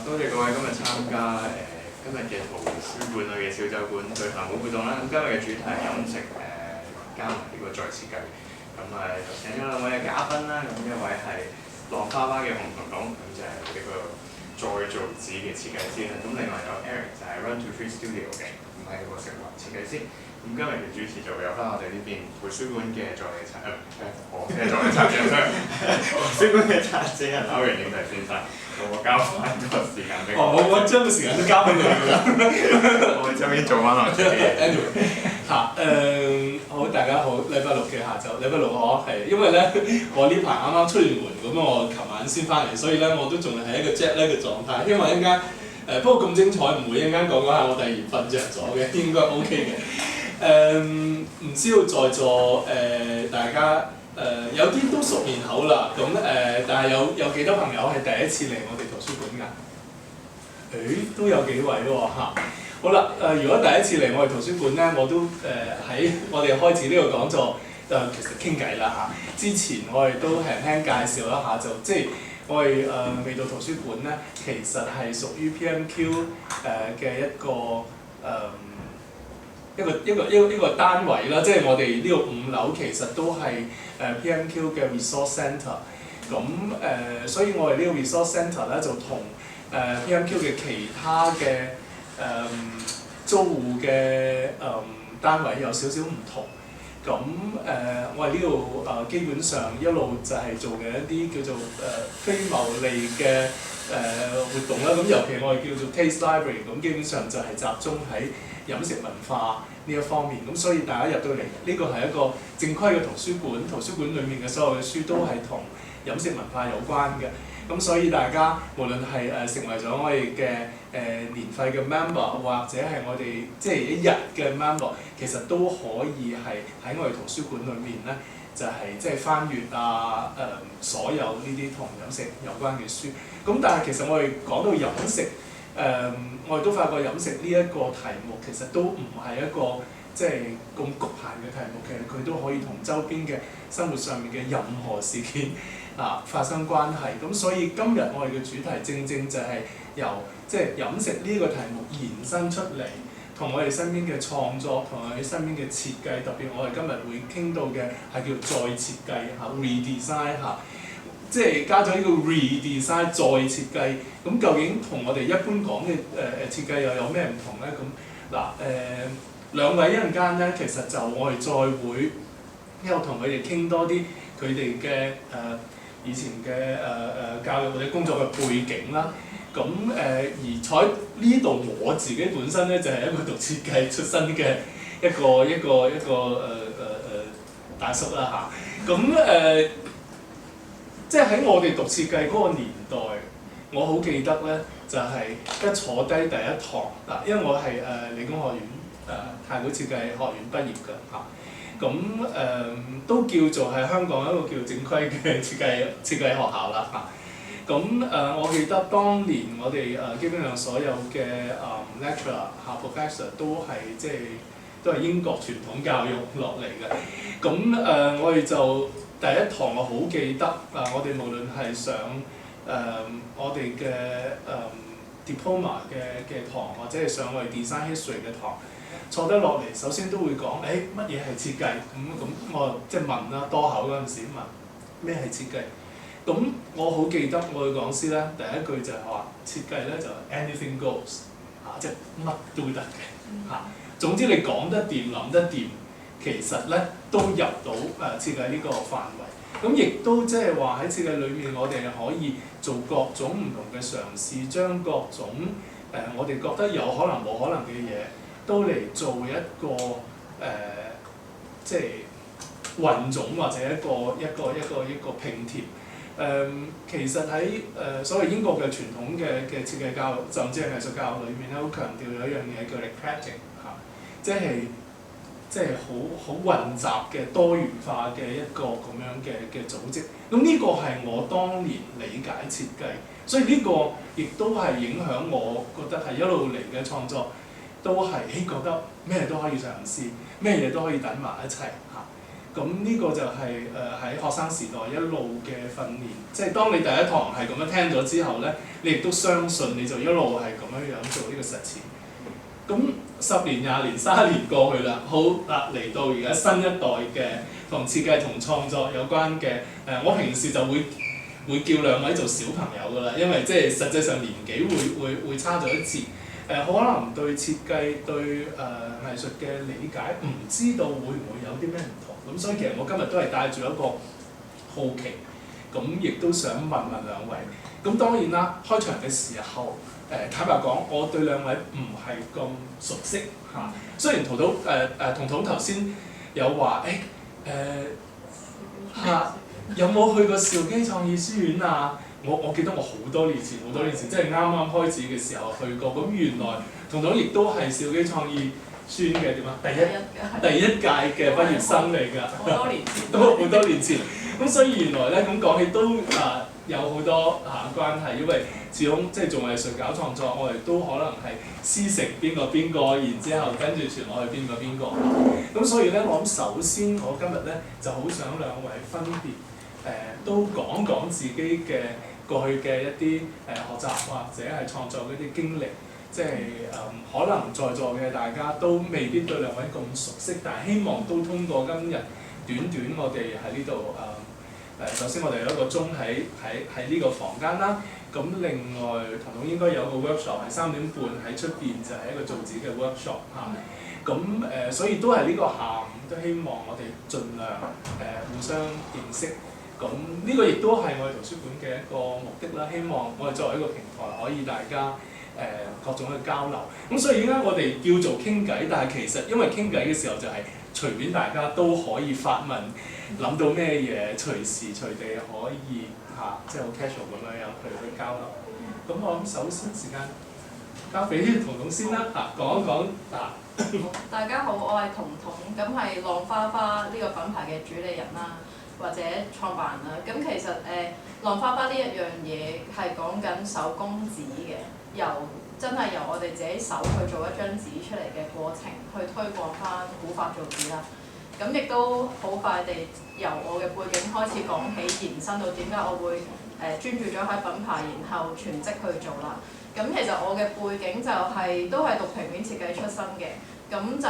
多謝各位今日參加今日嘅圖書館裏嘅小酒館對談會活動啦。咁今日嘅主題係飲食加埋呢個再設計。咁就請咗兩位嘅嘉賓啦。咁一位係落花花嘅洪彤彤，咁就係呢個再造紙嘅設計師啦。咁另外有 Eric 就係 Run to Free Studio 嘅，咁係一個食環設計師。咁今日嘅主持就會有翻我哋呢邊圖書館嘅助理策我嘅助理策展人，圖書館嘅策展人歐陽影帝先生。我交翻個時間俾我將個時間都交俾你㗎啦。我這邊做翻落去。Anyway， 好，大家好，禮拜六嘅下晝，禮拜六我係因為咧，我呢排啱啱出完門，咁我琴晚先翻嚟，所以咧我都仲係喺一個 jet lag 嘅狀態。希望一陣間不過咁精彩唔會一陣間講下我突然瞓着咗嘅，應該 OK 嘅。唔知道在座大家有啲都熟面口啦，咁但係有幾多朋友係第一次嚟我哋圖書館㗎？都有幾位喎嚇。好啦，如果第一次嚟我哋圖書館咧，我都喺我哋開始呢個講座其實傾偈啦嚇。之前我哋都輕輕介紹一下，就即係我哋味道圖書館咧，其實係屬於 PMQ 嘅一個單位啦，即係我哋呢個5樓其實都係PMQ 嘅 resource centre。咁所以我哋呢個 resource centre 咧就同PMQ 嘅其他嘅租戶嘅單位有少少唔同。咁我哋呢度基本上一路就係做嘅一啲叫做非牟利嘅活動啦。咁尤其我哋叫做 Taste Library， 咁基本上就係集中喺飲食文化呢一方面。咁所以大家入到嚟，呢個係一個正規嘅圖書館，圖書館裡面嘅所有嘅書都係同飲食文化有關嘅。咁所以大家無論係成為咗我哋嘅年費嘅 member， 或者係我哋即係一日嘅 member， 其實都可以係喺我哋圖書館裏面咧，就係即係翻閱所有呢啲同飲食有關嘅書。咁但係其實我哋講到飲食，我哋都發覺飲食呢一個題目其實都唔係一個即係咁局限嘅題目，其實佢都可以同周邊嘅生活上面嘅任何事件發生關係。咁所以今日我哋嘅主題正正就係由即係飲食呢個題目延伸出嚟，同我哋身邊嘅創作同我哋身邊嘅設計，特別我哋今日會傾到嘅係叫再設計redesign 即係加咗呢個 redesign 再設計。咁究竟同我哋一般講嘅設計又有咩唔同咧？咁兩位一陣間咧，其實就我哋再會一路同佢哋傾多啲佢哋嘅以前嘅教育或者工作嘅背景啦。咁而坐喺呢度我自己本身咧就係一個讀設計出身嘅一個大叔啦嚇。咁即係喺我哋讀設計嗰個年代，我好記得咧就係一坐低第一堂嗱，因為我係理工學院太古設計學院畢業㗎嚇。咁都叫做係香港一個叫正規嘅設計學校啦嚇。咁我記得當年我哋基本上所有嘅lecturer professor 都係即係都係英國傳統教育落嚟嘅。咁我哋就第一堂我好記得我哋無論係上我哋嘅diploma 嘅堂，或者係上我哋 design history 嘅堂，坐低落嚟首先都會講乜嘢係設計。咁我即係問啦，多口嗰陣時問咩係設計。咁我好記得我嘅講師咧，第一句就係話設計咧就 anything goes 即係乜都得嘅嚇。總之你講得掂、諗得掂，其實咧都入到設計呢個範圍。咁亦都即係話喺設計裏面，我哋可以做各種唔同嘅嘗試，將各種我哋覺得有可能冇可能嘅嘢，都嚟做一個即係混種或者一個拼貼。其實喺所謂英國嘅傳統嘅設計教育，甚至係藝術教育裏面咧，好強調有一樣嘢叫 eclectic 即係好混雜嘅多元化嘅一個咁樣嘅組織。咁呢個係我當年理解設計，所以呢個亦都係影響我覺得係一路嚟嘅創作，都係覺得咩都可以嘗試，咩嘢都可以等埋一齊嚇。咁呢個就係喺學生時代一路嘅訓練，即係當你第一堂係咁樣聽咗之後咧，你亦都相信你就一路係咁樣做呢個實踐。咁10年、20年、30年過去啦，好啦，嚟到而家新一代嘅同設計同創作有關嘅我平時就會叫兩位做小朋友㗎啦，因為即係實際上年紀會差咗一截。可能對設計對藝術嘅理解唔知道會唔會有啲咩唔同，咁所以其實我今日都係帶住一個好奇，咁亦都想問問兩位。咁當然啦，開場嘅時候坦白講，我對兩位唔係咁熟悉嚇。雖然彤彤頭先有話有冇去過兆基創意書院啊？我記得我好多年前，即係啱啱開始嘅時候去過。咁原來彤彤亦都係兆基創意書院嘅點啊？第一屆嘅畢業生嚟㗎。好多年前。都好多年前。咁所以原來咧咁講起都有好多關係，因為始終即係做藝術搞創作，我哋都可能係師承邊個，然之後跟住傳落去邊個。咁所以咧，我諗首先我今日咧就好想兩位分別都講講自己嘅過去嘅一啲學習或者係創作嗰啲經歷，即係可能在座嘅大家都未必對兩位咁熟悉，但係希望都通過今日短我哋喺呢度首先我哋有一個鐘喺呢個房間啦，咁另外彤彤應該有個 workshop 係3點半喺出邊，就係一個造紙嘅 workshop 嚇。咁所以都係呢個下午都希望我哋盡量互相認識。咁呢個亦都係我哋圖書館嘅一個目的啦，希望我哋作為一個平台，可以大家各種嘅交流。咁所以而家我哋叫做傾偈，但係其實因為傾偈嘅時候就係隨便大家都可以發問，諗到咩嘢隨時隨地可以即係好 casual 咁樣去交流。咁我諗首先時間交俾彤彤先啦，講一講大家好，我係彤彤，咁係浪花花呢個品牌嘅主理人啦，或者創辦人啦。咁其實浪花花呢一樣嘢係講緊手工紙嘅，真係由我哋自己手去做一張紙出嚟嘅過程，去推廣翻古法造紙啦。咁亦都好快地由我嘅背景開始講起，延伸到點解我會專注咗喺品牌，然後全職去做啦。咁其實我嘅背景就都係讀平面設計出身嘅，咁就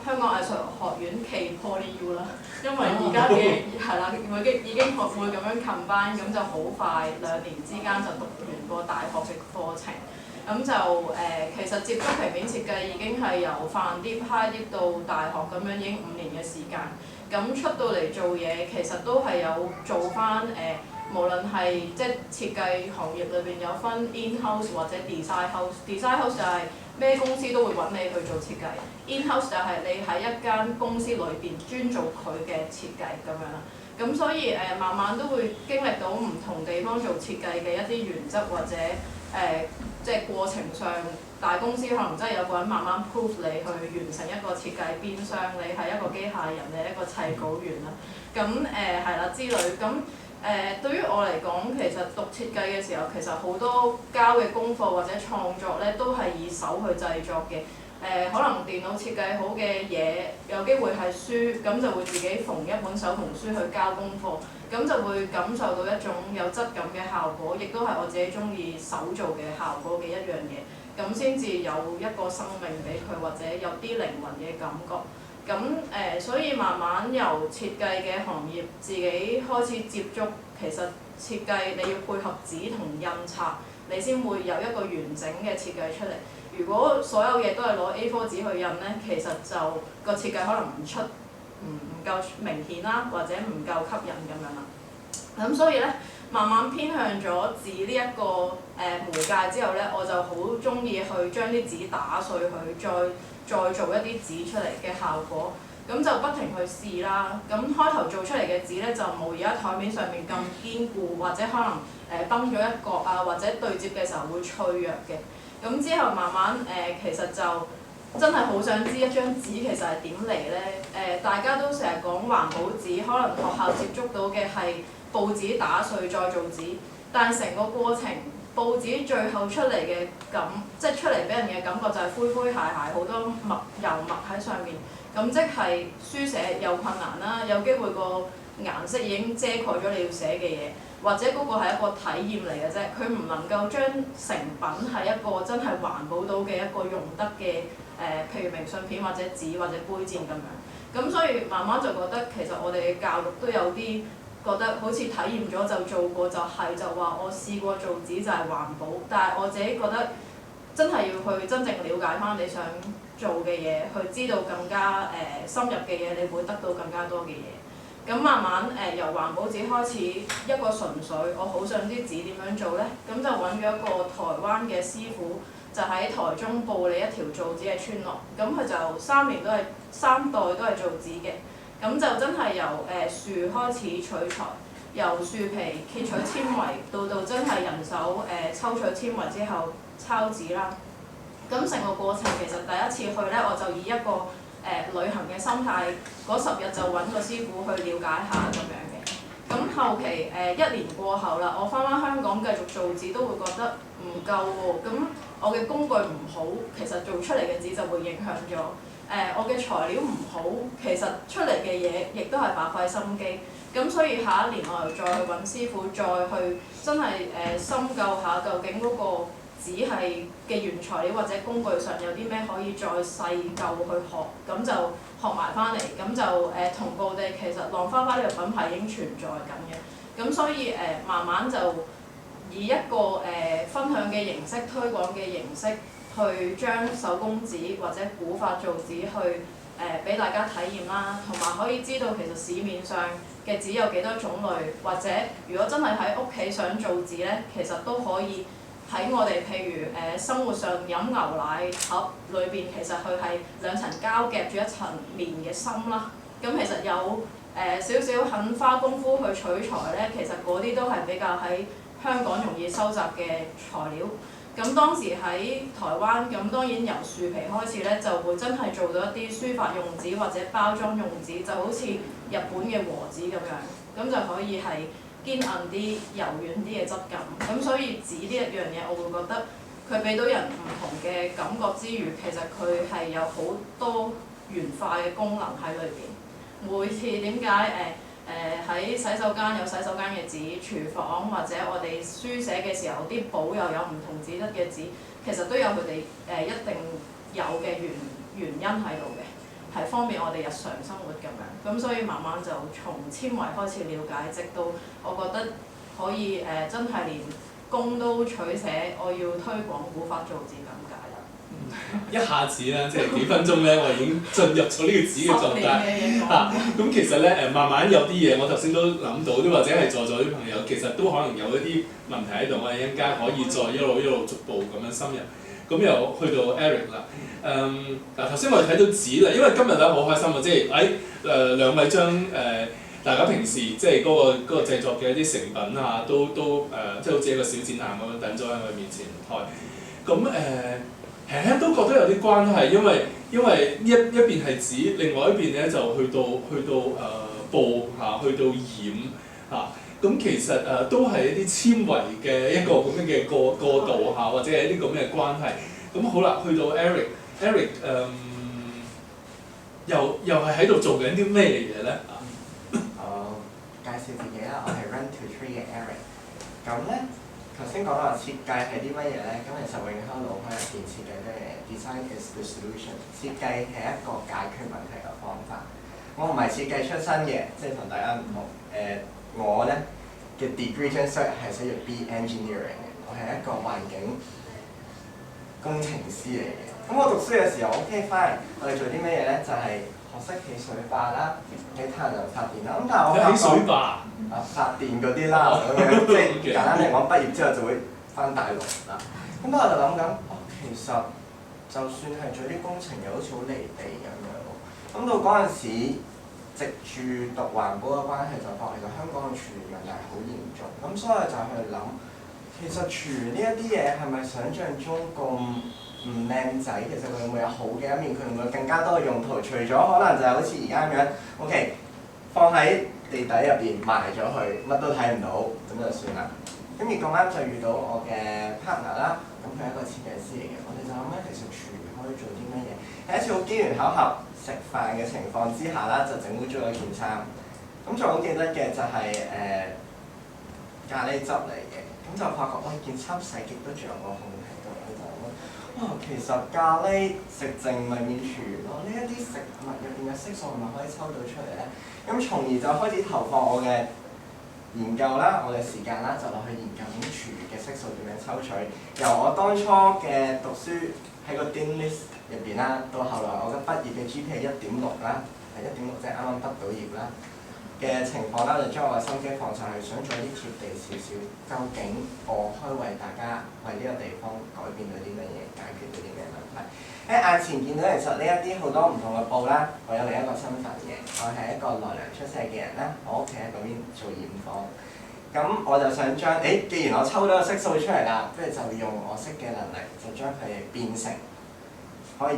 香港藝術學院暨 PolyU 啦，因為而家嘅係啦，已經學會咁樣 combine，咁就好快2年之間就讀完個大學嘅課程。咁就其實接觸平面設計已經係由泛啲 high 啲到大學咁樣，已經5年嘅時間。咁出到嚟做嘢，其實都係有做翻無論係即係設計行業裏邊有分 in-house 或者 design house。design house 就係咩公司都會揾你去做設計 ，in-house 就係你喺一間公司裏邊專做佢嘅設計咁樣啦。咁所以慢慢都會經歷到唔同地方做設計嘅一啲原則或者即係過程上，大公司可能真係有個人慢慢 proof 你去完成一個設計邊箱，你係一個機械人，你係一個砌稿員啦。咁係啦之類咁。對於我嚟講，其實讀設計嘅時候，其實好多交嘅功課或者創作咧，都係以手去製作嘅。可能電腦設計好嘅嘢，有機會係書，咁就會自己縫一本手縫書去交功課，咁就會感受到一種有質感嘅效果，亦都係我自己中意手做嘅效果嘅一樣嘢，咁先至有一個生命俾佢，或者有啲靈魂嘅感覺。咁所以慢慢由設計嘅行業自己開始接觸，其實設計你要配合紙同印刷，你先會有一個完整嘅設計出嚟。如果所有嘢都係攞 A4 紙去印呢，其實就個設計可能唔夠明顯啦，或者唔夠吸引咁樣啦。咁所以呢，慢慢偏向咗紙呢一個媒介之後呢，我就好中意去將啲紙打碎佢，再做一啲紙出嚟嘅效果，咁就不停去試啦。咁開頭做出嚟嘅紙咧，就冇而家台面上面咁堅固，或者可能崩咗一角啊，或者對接嘅時候會脆弱嘅。咁之後慢慢其實就真係好想知一張紙其實係點嚟咧？大家都成日講環保紙，可能學校接觸到嘅係報紙打碎再做紙，但係成個過程報紙最後出嚟嘅即係出嚟俾人嘅感覺就係灰灰鞋鞋，好多油墨喺上面。咁即係書寫有困難啦，有機會個顏色已經遮蓋咗你要寫嘅嘢，或者嗰個係一個體驗嚟嘅啫，佢唔能夠將成品係一個真係環保到嘅一個用得嘅譬如明信片或者紙或者杯墊咁樣。咁所以慢慢就覺得其實我哋嘅教育都有啲覺得好似體驗咗就做過就話我試過做紙就係環保，但係我自己覺得真係要去真正了解翻你想做嘅嘢，去知道更加深入嘅嘢，你會得到更加多嘅嘢。咁慢慢由環保紙開始，一個純粹我好想啲紙點樣做呢？咁就揾咗一個台灣嘅師傅，就喺台中埔里一條做紙嘅村落。咁佢就3代都係做紙嘅。咁就真係由樹開始取材，由樹皮揭取纖維，到真係人手抽取纖維之後抄紙啦。咁成個過程其實第一次去呢，我就以一個旅行嘅心態，嗰10日就揾個師傅去了解下咁樣嘅。咁後期1年過後啦，我翻香港繼續做紙都會覺得唔夠喎。咁我嘅工具唔好，其實做出嚟嘅紙就會影響咗。我嘅材料唔好，其實出嚟嘅嘢亦都係白費心機。咁所以下一年我又再去揾師傅，再去真係深究下究竟嗰個紙係嘅原材料或者工具上有啲咩可以再細究去學，咁就學埋翻嚟，咁就同步地其實浪花花呢個品牌已經存在緊嘅。咁所以慢慢就以一個分享嘅形式、推廣嘅形式，去將手工紙或者古法造紙去俾大家體驗啦，同埋可以知道其實市面上嘅紙有幾多種類，或者如果真係喺屋企想做紙咧，其實都可以喺我哋譬如生活上飲牛奶盒裏邊，其實佢係2層膠夾住1層棉嘅芯啦。咁其實有少少肯花功夫去取材咧，其實嗰啲都係比較喺香港容易收集嘅材料。咁當時喺台灣，咁當然由樹皮開始咧，就會真係做到一啲書法用紙或者包裝用紙，就好似日本嘅和紙咁樣，咁就可以係堅韌啲、柔軟啲嘅質感。咁所以紙呢一樣嘢，我會覺得佢俾到人唔同嘅感覺之餘，其實佢係有好多元化嘅功能喺裏邊。每次點解喺洗手間有洗手間嘅紙，廚房或者我哋書寫嘅時候，啲簿又有唔同紙質嘅紙，其實都有佢哋一定有嘅原因喺度嘅，係方便我哋日常生活咁樣。咁所以慢慢就從纖維開始了解，直到我覺得可以真係連工都取捨，我要推廣古法造紙咁解啦。一下子咧，即係幾分鐘咧，我已經進入咗呢個紙嘅狀態嚇。咁其實咧慢慢有啲嘢，我頭先都諗到，啲或者係在座啲朋友，其實都可能有一啲問題喺度，我哋一陣間可以再一路逐步咁樣深入。咁又去到 Eric 啦。嗱頭先我哋睇到紙啦，因為今日咧好開心啊，即係兩位將大家平時即係嗰個製作嘅一啲成品啊，都即係好似一個小展覽咁樣等咗喺我面前台。咁輕輕都覺得有啲關係，因為一邊係紙，另外一邊咧就去到布嚇，去到染嚇。咁其實都係一啲纖維嘅一個咁樣嘅過渡嚇，或者係一啲咁嘅關係。咁好啦，去到 Eric 又係喺度做緊啲咩嘢咧？介紹自己啦，我係 Run to Tree 嘅 Eric。咁咧頭先講話設計係啲乜嘢咧？咁其實永康腦海入邊設計嘅嘢 ，design is the solution。設計係一個解決問題嘅方法。我唔係設計出身嘅，即係同大家唔同。我咧嘅 degree 張 cert 係寫住 B Engineering 嘅，我係一個環境工程師嚟嘅。咁我讀書嘅時候 OK fine， 我哋做啲咩嘢咧？就係、學識起水壩啦，起太陽能發電啦。咁但係我發覺起水壩發電嗰啲啦，咁樣即係簡單嚟講，畢業之後就會翻大陸啦。咁我就諗緊，其實就算係做啲工程，又好似好離地咁樣喎。咁到嗰陣時，藉住讀環保嘅關係，就發覺其實香港嘅廚餘問題係好嚴重。咁所以就去諗，其實廚餘呢一啲嘢係咪想像中咁唔靚仔？其實佢會唔會有好嘅一面？佢會唔會更加多嘅用途？除咗可能就係好似而家咁樣 ，OK， 放喺地底入邊埋咗佢，乜都睇唔到，咁就算啦。咁而咁啱就遇到我嘅 partner 啦，咁佢係一個設計師嚟嘅，我哋就諗咧其實廚餘可以做啲乜嘢？喺一次好機緣巧合食飯嘅情況之下啦，就整污糟咗件衫。咁仲好記得嘅就係、咖喱汁嚟嘅，咁就發覺件衫洗極都仲有個空喺度，我就諗其實咖喱食剩咪變廚餘咯，呢一啲食物入邊嘅色素係咪可以抽到出嚟咧？咁從而就開始投放我嘅研究啦，我嘅時間啦，就落去研究啲廚餘嘅色素點樣抽取。由我當初嘅讀書喺個 Dean List 入邊啦，到後來我嘅畢業嘅 GPA 1.6啦，係1.6即係啱啱畢到業啦嘅情況啦，就將我嘅心機放晒去，想做啲貼地少少。究竟我可以為大家為呢個地方改變到啲乜嘢，解決到啲咩問題？喺眼前見到其實呢一啲好多唔同嘅布啦，我有另一個身份嘅，我係一個奈良出世嘅人啦，我屋企喺嗰邊做染坊。咁我就想將，既然我抽到個色素出嚟啦，不如就用我識嘅能力，就將佢哋變成可以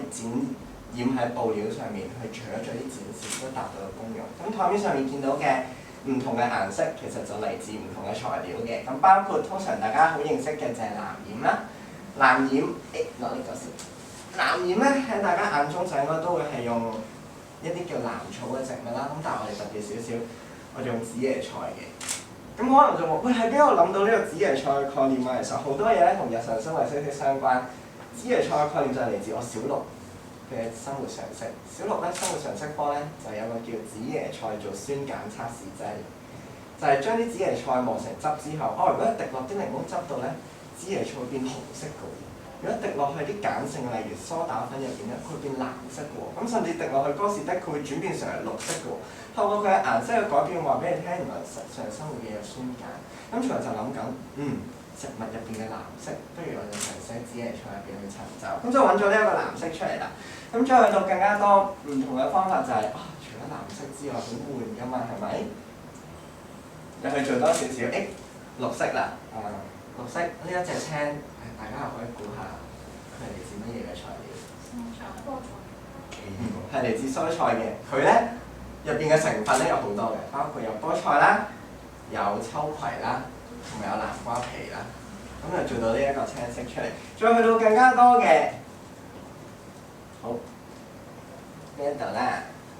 染喺布料上面，去除咗啲剪線都達到個功用。咁台面上面見到嘅唔同嘅顏色，其實就嚟自唔同嘅材料嘅。咁包括通常大家好認識嘅就係藍染啦，藍染，落呢個先。藍染咧喺大家眼中就應該都會係用一啲叫藍草嘅植物啦。咁但係我哋特別少少，我哋用紫椰菜嘅。咁可能就話，喂，喺邊度諗到呢個紫椰菜嘅概念啊？其實好多嘢咧同日常生活息息相關。紫椰菜嘅概念就係嚟自我小六嘅生活常識。小六咧生活常識科咧就有個叫紫椰菜做酸鹼測試劑，就係將啲紫椰菜磨成汁之後，如果一滴落啲檸檬汁度咧，紫椰菜會變紅色嘅喎。如果滴落去啲鹼性，例如梳打粉入邊咧，佢會變藍色嘅喎。咁甚至滴落去哥士的，佢會轉變成為綠色嘅喎。透過佢嘅顏色嘅改變，話俾你聽，原來實上生活嘅有酸鹼。咁隨後就諗緊，植物入邊嘅藍色，不如我哋嘗試喺紫椰菜入邊去尋找。咁就揾咗呢一個藍色出嚟啦。咁再去到更加多唔同嘅方法就係、除咗藍色之外，好換㗎嘛，係咪？又去做多少少，綠色啦，綠色呢一隻青，大家又可以估下佢係嚟自乜嘢嘅材料？係嚟自蔬菜嘅，佢咧入邊嘅成分咧有好多嘅，包括有菠菜啦、有秋葵啦，同埋有南瓜皮啦，咁就做到呢一個青色出嚟。再去到更加多嘅，好呢一度咧，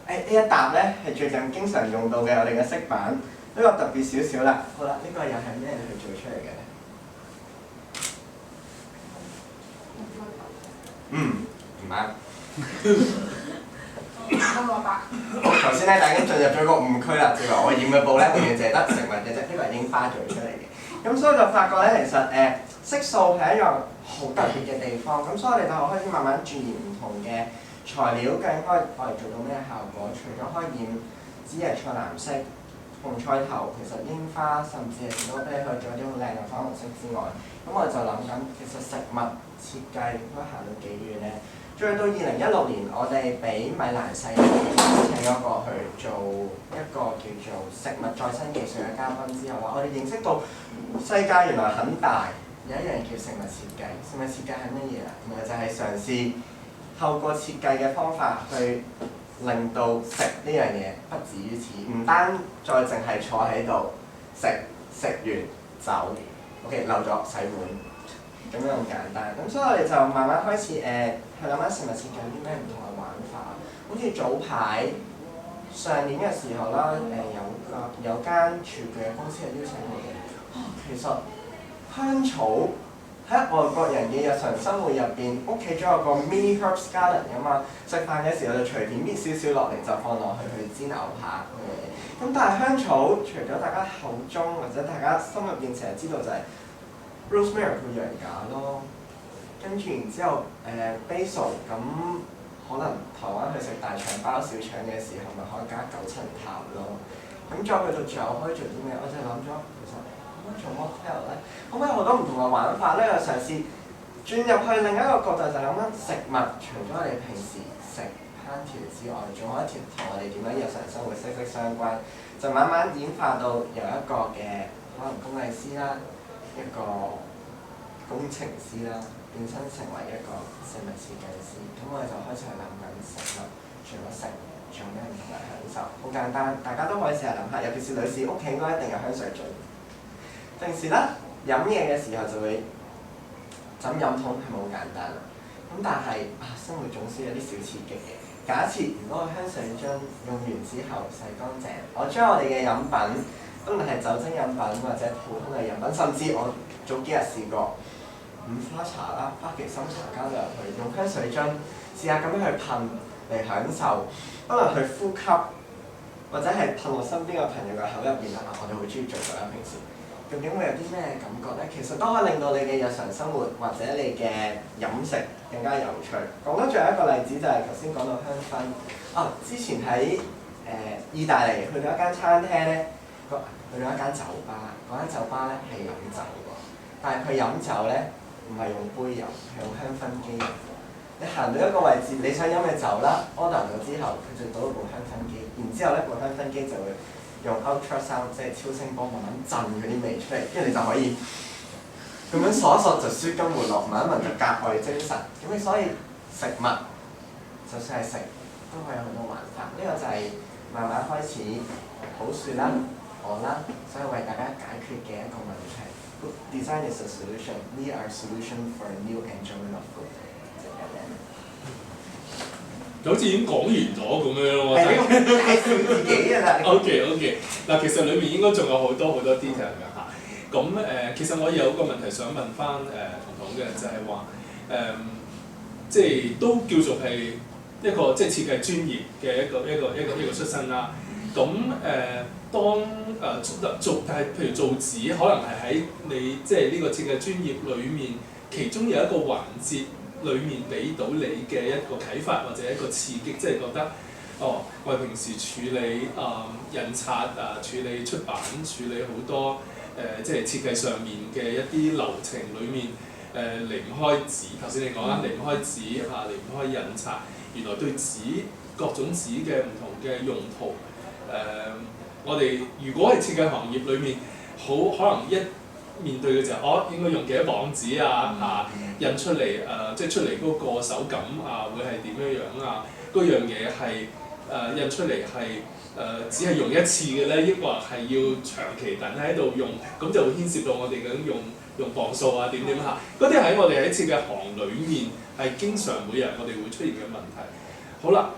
呢一沓咧係最近經常用到嘅我哋嘅色板，呢個特別少少啦。好啦，呢個又係咩去做出嚟嘅咧？唔啱。頭先咧，大家已經進入咗個誤區啦，就係我染嘅布咧，永遠淨係得食物嘅啫，呢個係櫻花做出嚟嘅。咁所以就發覺咧，其實色素係一樣好特別嘅地方。咁所以我哋就開始慢慢鑽研唔同嘅材料，究竟可以我哋做到咩效果？除咗可以染紫椰菜藍色、紅菜頭，其實櫻花甚至係士多啤梨可以做一啲好靚嘅粉紅色之外，咁我就諗緊，其實食物設計應該行到幾遠咧？再到2016年，我哋俾米蘭世請咗過去做一個叫做食物再生技術嘅嘉賓之後啦，我哋認識到世界原來很大，有一樣叫食物設計。食物設計係乜嘢啊？原來就係嘗試透過設計嘅方法去令到食呢樣嘢不止於此，唔單再淨係坐喺度食完走 ，OK 漏咗洗碗。咁樣咁簡單，咁所以我哋就慢慢開始去諗下食物設計有啲咩唔同嘅玩法。好似早排上年嘅時候啦，有間廚具嘅公司係邀請我哋。其實香草喺外國人嘅日常生活入邊，屋企仲有個 mini herbs garden 㗎嘛。食飯嘅時候就隨便搣少少落嚟就放落去煎牛扒咁但係香草除咗大家口中或者大家心入邊成日知道就係、rosemary 佢羊架咯，跟住然之後basil 咁可能台灣去食大腸包小腸嘅時候，咪可以加9層塔咯。咁再去到最後可以做啲咩？我就諗咗，其實可唔可以做 mocktail 咧？可唔可以好多唔同嘅玩法咧？又嘗試轉入去另一個角度，就諗緊食物，除咗我哋平時食烹調之外，仲可以同我哋點樣日常生活息息相關，就慢慢演化到由一個嘅可能工藝師啦。一個工程師啦，變身成為一個食物設計師，咁我哋就開始去諗緊食物，除咗食，仲有咩唔同嘅享受？好簡單，大家都可以試下諗下，尤其是女士屋企應該一定有香水樽。平時咧，飲嘢嘅時候就會飲飲筒係咪好簡單啊？咁但係生活總需有啲小刺激嘅。假設如果個香水樽用完之後洗乾淨，我將我哋嘅飲品，不論係酒精飲品或者普通嘅飲品，甚至我早幾日試過五花茶啦、花旗參茶加咗入去，用香水樽試下咁樣去噴嚟享受，不論去呼吸或者係噴落身邊嘅朋友嘅口入邊啊，我哋好中意做㗎啦，平時。究竟會有啲咩感覺咧？其實都可以令到你嘅日常生活或者你嘅飲食更加有趣。講多最後一個例子就係頭先講到香薰。之前喺意大利去到一間餐廳咧，去到一間酒吧，嗰間酒吧咧係飲酒喎，但係佢飲酒咧唔係用杯飲，係用香薰機飲。你行到一個位置，你想飲嘅酒啦 ，order 咗之後，佢就倒一部香薰機，然之後咧部香薰機就會用 ultrasound 即係超聲波慢慢震嗰啲味出嚟，跟住你就可以咁樣索一索就舒筋活絡，聞一聞就格外精神。咁你所以食物就算係食都可以有好多玩法。呢個就係慢慢開始好説啦，我啦，所以為大家解決嘅一個問題。Good design is a solution. We are a solution for a new enjoyment of food. 好似已經講完咗咁樣咯喎。係呢個介紹自己㗎啦。OK， 嗱，其實裏面應該仲有好多 detail 㗎嚇。咁其實我有個問題想問翻彤嘅，就係話即係都叫做係一個即係設計專業嘅一個出身啦。咁當但係譬如做紙，可能係喺你即係呢個設計專業裏面，其中有一個環節。裏面俾到你嘅一個啟發或者一個刺激，即係覺得我哋平時處理印刷處理出版、處理好多即係設計上面嘅一啲流程裏面離唔開紙。頭先你講啦，離唔開紙離唔開印刷。原來對紙各種紙嘅唔同嘅用途我哋如果係設計行業裏面，可能面對嘅就係應該用幾多磅紙印出嚟即係出嚟嗰個手感會係點樣樣嗰樣嘢係印出嚟係只係用一次嘅咧，抑或係要長期等喺度用，咁就會牽涉到我哋咁用磅數點嗰啲喺我哋喺設計行裏面係經常每日我哋會出現嘅問題。好啦，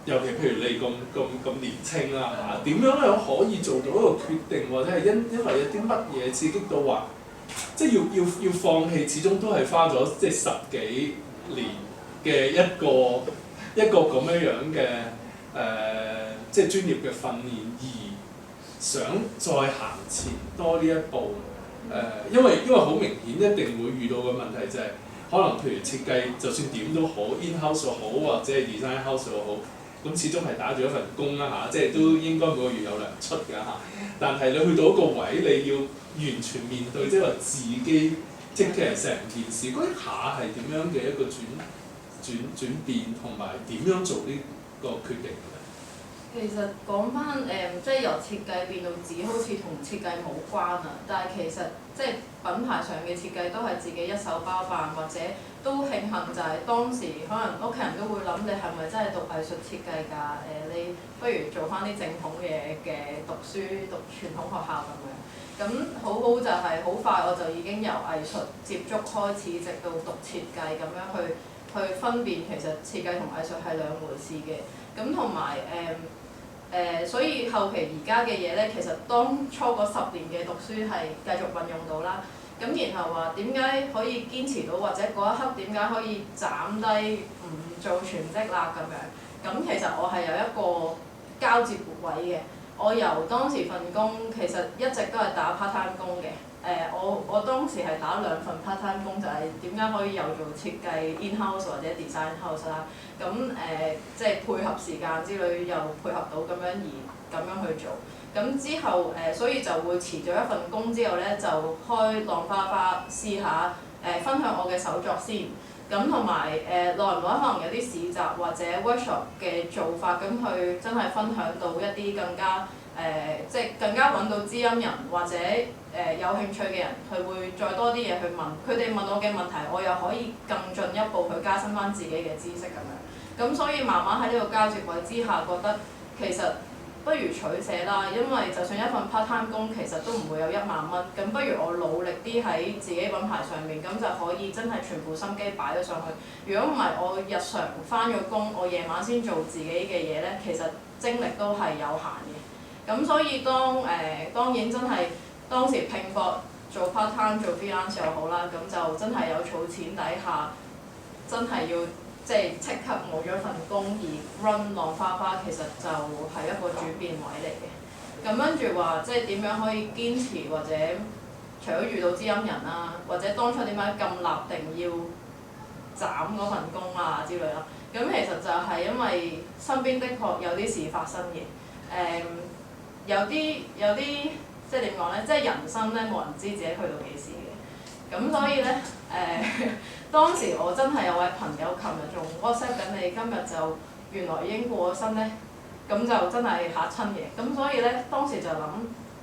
尤其譬如你咁年青啦點樣可以做到一個決定，或者係因為有啲乜嘢刺激到話，即係要放棄，始終都係花咗即係10幾年嘅一個咁樣嘅即係專業嘅訓練，而想再行前多呢一步因為好明顯一定會遇到嘅問題就係、可能譬如設計就算點都好 in-house 又好或者係 design house 又好。咁始終係打住一份工啦即係都應該每個月有糧出㗎但係你去到一個位，你要完全面對即係話自己，即係成件事嗰一下係點樣嘅一個轉變，同埋點樣做呢個決定嘅？其實講翻即係由設計變到紙，好似同設計冇關但係其實即係品牌上嘅設計都係自己一手包辦，或者都慶幸就係當時可能屋企人都會諗你係咪真係讀藝術設計㗎？你不如做翻啲正統嘅讀書讀傳統學校咁樣。咁好好就係好快我就已經由藝術接觸開始，直到讀設計咁樣去分辨其實設計同藝術係兩回事嘅。咁同埋所以後期而家嘅嘢咧，其實當初嗰10年嘅讀書係繼續運用到啦。咁然後話點解可以堅持到，或者嗰一刻點解可以斬低唔做全職啦咁樣？咁其實我係有一個交接位嘅。我由當時份工其實一直都係打 part time 工嘅。我當時係打2份 part time 工，就係點解可以又做設計 in-house 或者 design house 啦。咁即係配合時間之類，又配合到咁樣而咁樣去做。咁之後所以就會辭咗一份工之後咧，就開浪花花試下分享我嘅手作先。咁同埋耐唔耐可能有啲市集或者 workshop 嘅做法，咁去真係分享到一啲更加即係更加揾到知音人或者有興趣嘅人，佢會再多啲嘢去問。佢哋問我嘅問題，我又可以更進一步去加深翻自己嘅知識咁樣。咁所以慢慢喺呢個交接位之下，覺得其實不如取捨啦，因為就算一份 part time 工其實都唔會有1萬蚊，咁不如我努力啲喺自己品牌上面，咁就可以真係全部心機擺咗上去。如果唔係我日常返咗工，我夜晚先做自己嘅嘢咧，其實精力都係有限嘅。咁所以當然真係當時拼搏做 part time 做 freelance 又好啦，咁就真係有儲錢底下，真係要即刻冇咗份工而 run 浪花花，其實就係一個轉變位嚟嘅。咁跟住話點樣可以堅持，或者除咗遇到知音人啦，或者當初點解咁立定要斬嗰份工啊之類啦。咁其實就係因為身邊的確有啲事發生嘅。有啲點講咧，人生咧冇人知自己去到幾時嘅。咁所以咧當時我真係有位朋友，琴日仲 WhatsApp 緊你，今日就原來已經過咗身咧，咁就真係嚇親嘅。咁所以咧，當時就諗，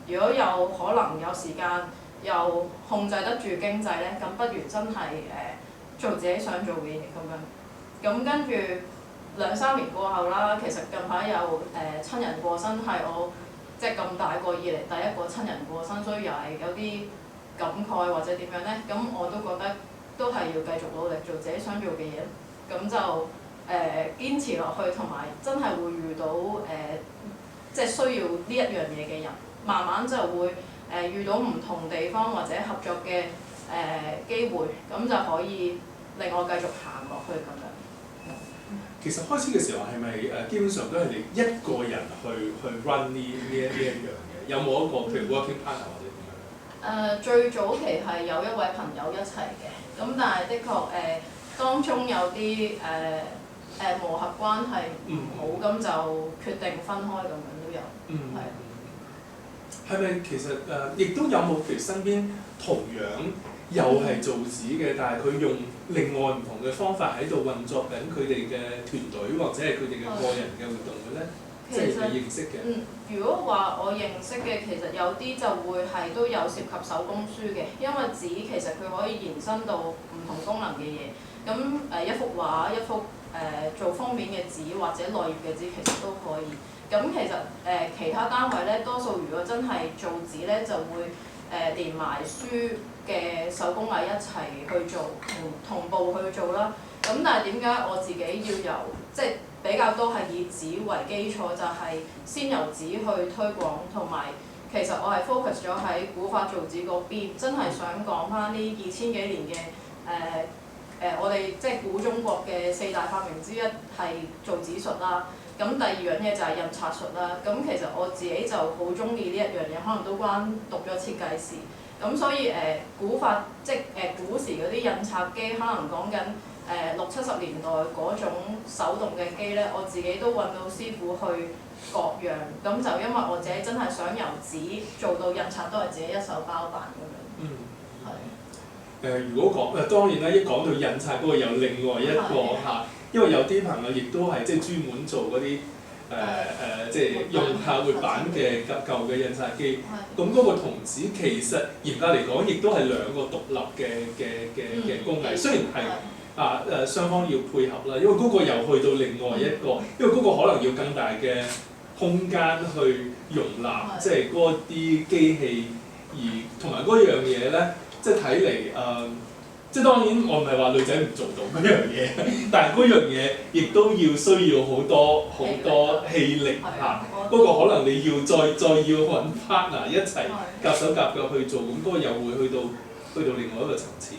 如果有可能有時間，又控制得住經濟咧，咁不如真係做自己想做嘅嘢咁樣。咁跟住2-3年過後啦，其實近排有親人過身，係我咁大個以嚟第一個親人過身，所以又係有啲感慨或者點樣咧，咁我都覺得都係要繼續努力做自己想做嘅嘢，咁就堅持落去，同埋真係會遇到需要呢一樣嘢嘅人，慢慢就會遇到唔同地方或者合作嘅機會，咁就可以令我繼續行落去咁樣。其實開始嘅時候係咪基本上都係你一個人去 run 呢一樣嘢？有冇一個譬如 working partner 或者點樣？最早期係有一位朋友一齊嘅，咁但係的確當中有啲磨合關係唔好，咁就決定分開咁樣都有。係咪其實亦都有冇譬如身邊同樣又係做紙嘅，但係佢用另外唔同嘅方法喺度運作緊佢哋嘅團隊或者係佢哋嘅個人嘅活動嘅咧？即係你認識嘅。如果話我認識嘅，其實有啲就會係都有涉及手工書嘅，因為紙其實佢可以延伸到唔同功能嘅嘢。咁一幅畫、一幅做封面嘅紙或者內頁嘅紙，其實都可以。咁其實其他單位咧，多數如果真係做紙咧，就會連埋書嘅手工藝一齊去做，同步去做啦。咁但係點解我自己要由比較多係以紙為基礎，就係先由紙去推廣，同埋其實我係 focus 咗喺古法造紙嗰邊，真係想講翻呢2000幾年嘅我哋古中國嘅4大發明之一係造紙術啦。咁第二樣嘢就係印刷術啦。咁其實我自己就好中意呢一樣嘢，可能都關讀咗設計事。咁所以古法古時嗰啲印刷機，可能講緊60-70年代嗰種手動嘅機咧，我自己都揾到師傅去各樣。咁就因為我自己真係想由紙做到印刷，都係自己一手包辦咁樣。如果講當然啦，一講到印刷嗰個有另外一個嚇。因為有啲朋友亦都係專門做嗰啲用下活版嘅舊嘅印刷機，咁嗰個銅紙其實嚴格嚟講，亦都係2個獨立嘅工藝，雖然係雙方要配合啦，因為嗰個又去到另外一個，因為嗰個可能要更大嘅空間去容納嗰啲機器，而同埋嗰樣嘢咧，睇嚟當然我唔係話女仔唔做到嗰樣嘢，但係嗰樣嘢亦都要需要好多氣力嚇。嗰個可能你要再要揾 partner 一齊夾手夾腳去做，咁嗰個又會去到另外一個層次。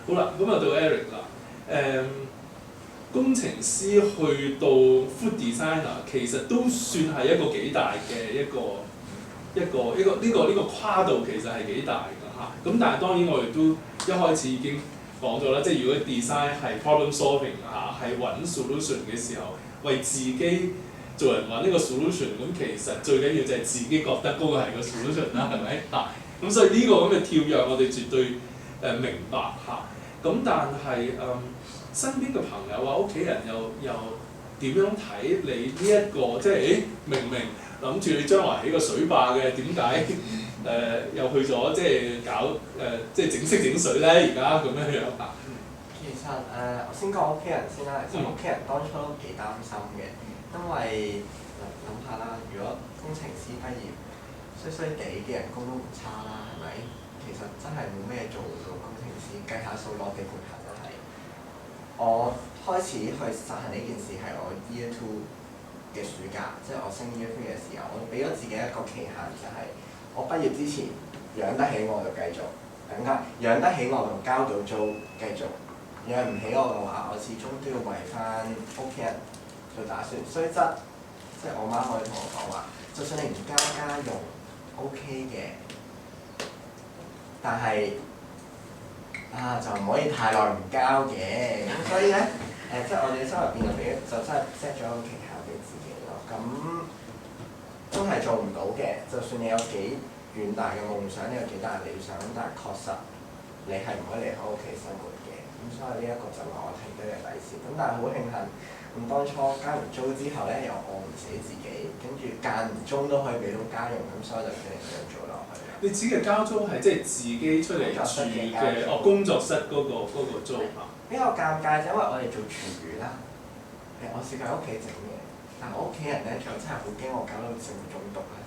好啦，咁啊到 Eric 啦。工程師去到 food designer 其實都算係一個幾大嘅一個呢個跨度其實係幾大㗎。咁但係當然我哋都一開始已經講咗啦，如果 design 係 problem solving 係揾 solution 嘅時候，為自己做人揾呢個 solution， 咁其實最緊要就係自己覺得嗰個係個 solution 啦，係咪？咁所以呢個咁嘅跳躍我哋絕對明白嚇。咁但係身邊嘅朋友屋企人又點樣睇你呢一個明明諗住你將來起個水壩嘅，點解又去咗搞整色整水咧？而家咁樣樣其實我先講屋企人先啦。其實屋企人當初都幾擔心嘅，因為諗下啦，如果工程師畢業衰衰地嘅人工都唔差啦，係咪？其實真係冇咩做到工程師，計下數攞地盤下就係。我開始去實行呢件事係我 Year 2嘅暑假，即係我升 Year 3嘅時候，我俾咗自己一個期限，就係我畢業之前養得起我就繼續，養得起我就交到租繼續，養唔起我嘅話，我始終都要為翻屋企人做打算。雖則即係我媽可以同我講話，就算你唔交家用 OK 嘅，但係就唔可以太耐唔交嘅。咁所以咧即係我哋心入邊就真係 set 咗一個期限俾自己咯。咁真係做唔到嘅，就算你有幾遠大嘅夢想，你有幾大嘅理想，但係確實你係唔可以離開屋企生活嘅。咁所以呢一個就係我停低嘅底線。咁但係好慶幸，咁當初交完租之後咧，又餓唔死自己，跟住間唔中都可以俾到家用，咁所以就決定咁樣做落去啦。你指嘅交租係即係自己出嚟住嘅，工作室嗰個租啊？比較尷尬就因為我哋做廚餘啦，我試過喺屋企整嘅，但我屋企人咧就真係好驚我搞到食物中毒啊！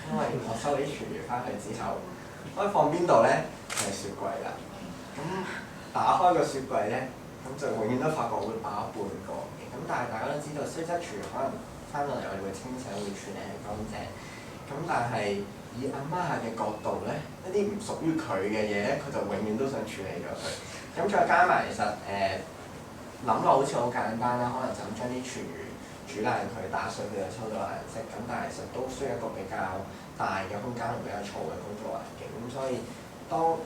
因為我收啲廚餘翻去之後，可以放邊度咧？就係雪櫃啦。咁打開個雪櫃咧，咁就永遠都發覺會爆一半個嘅。咁但係大家都知道，雖則廚餘可能翻到嚟我哋會清洗會處理係乾淨，咁但係以阿媽嘅角度咧，一啲唔屬於佢嘅嘢咧，佢就永遠都想處理咗佢。咁再加埋其實諗落好似好簡單啦，可能就咁將啲廚餘煮爛佢，打碎佢就抽到顏色。咁但係其實都需要一個比較大嘅空間同比較嘈嘅工作環境。咁所以當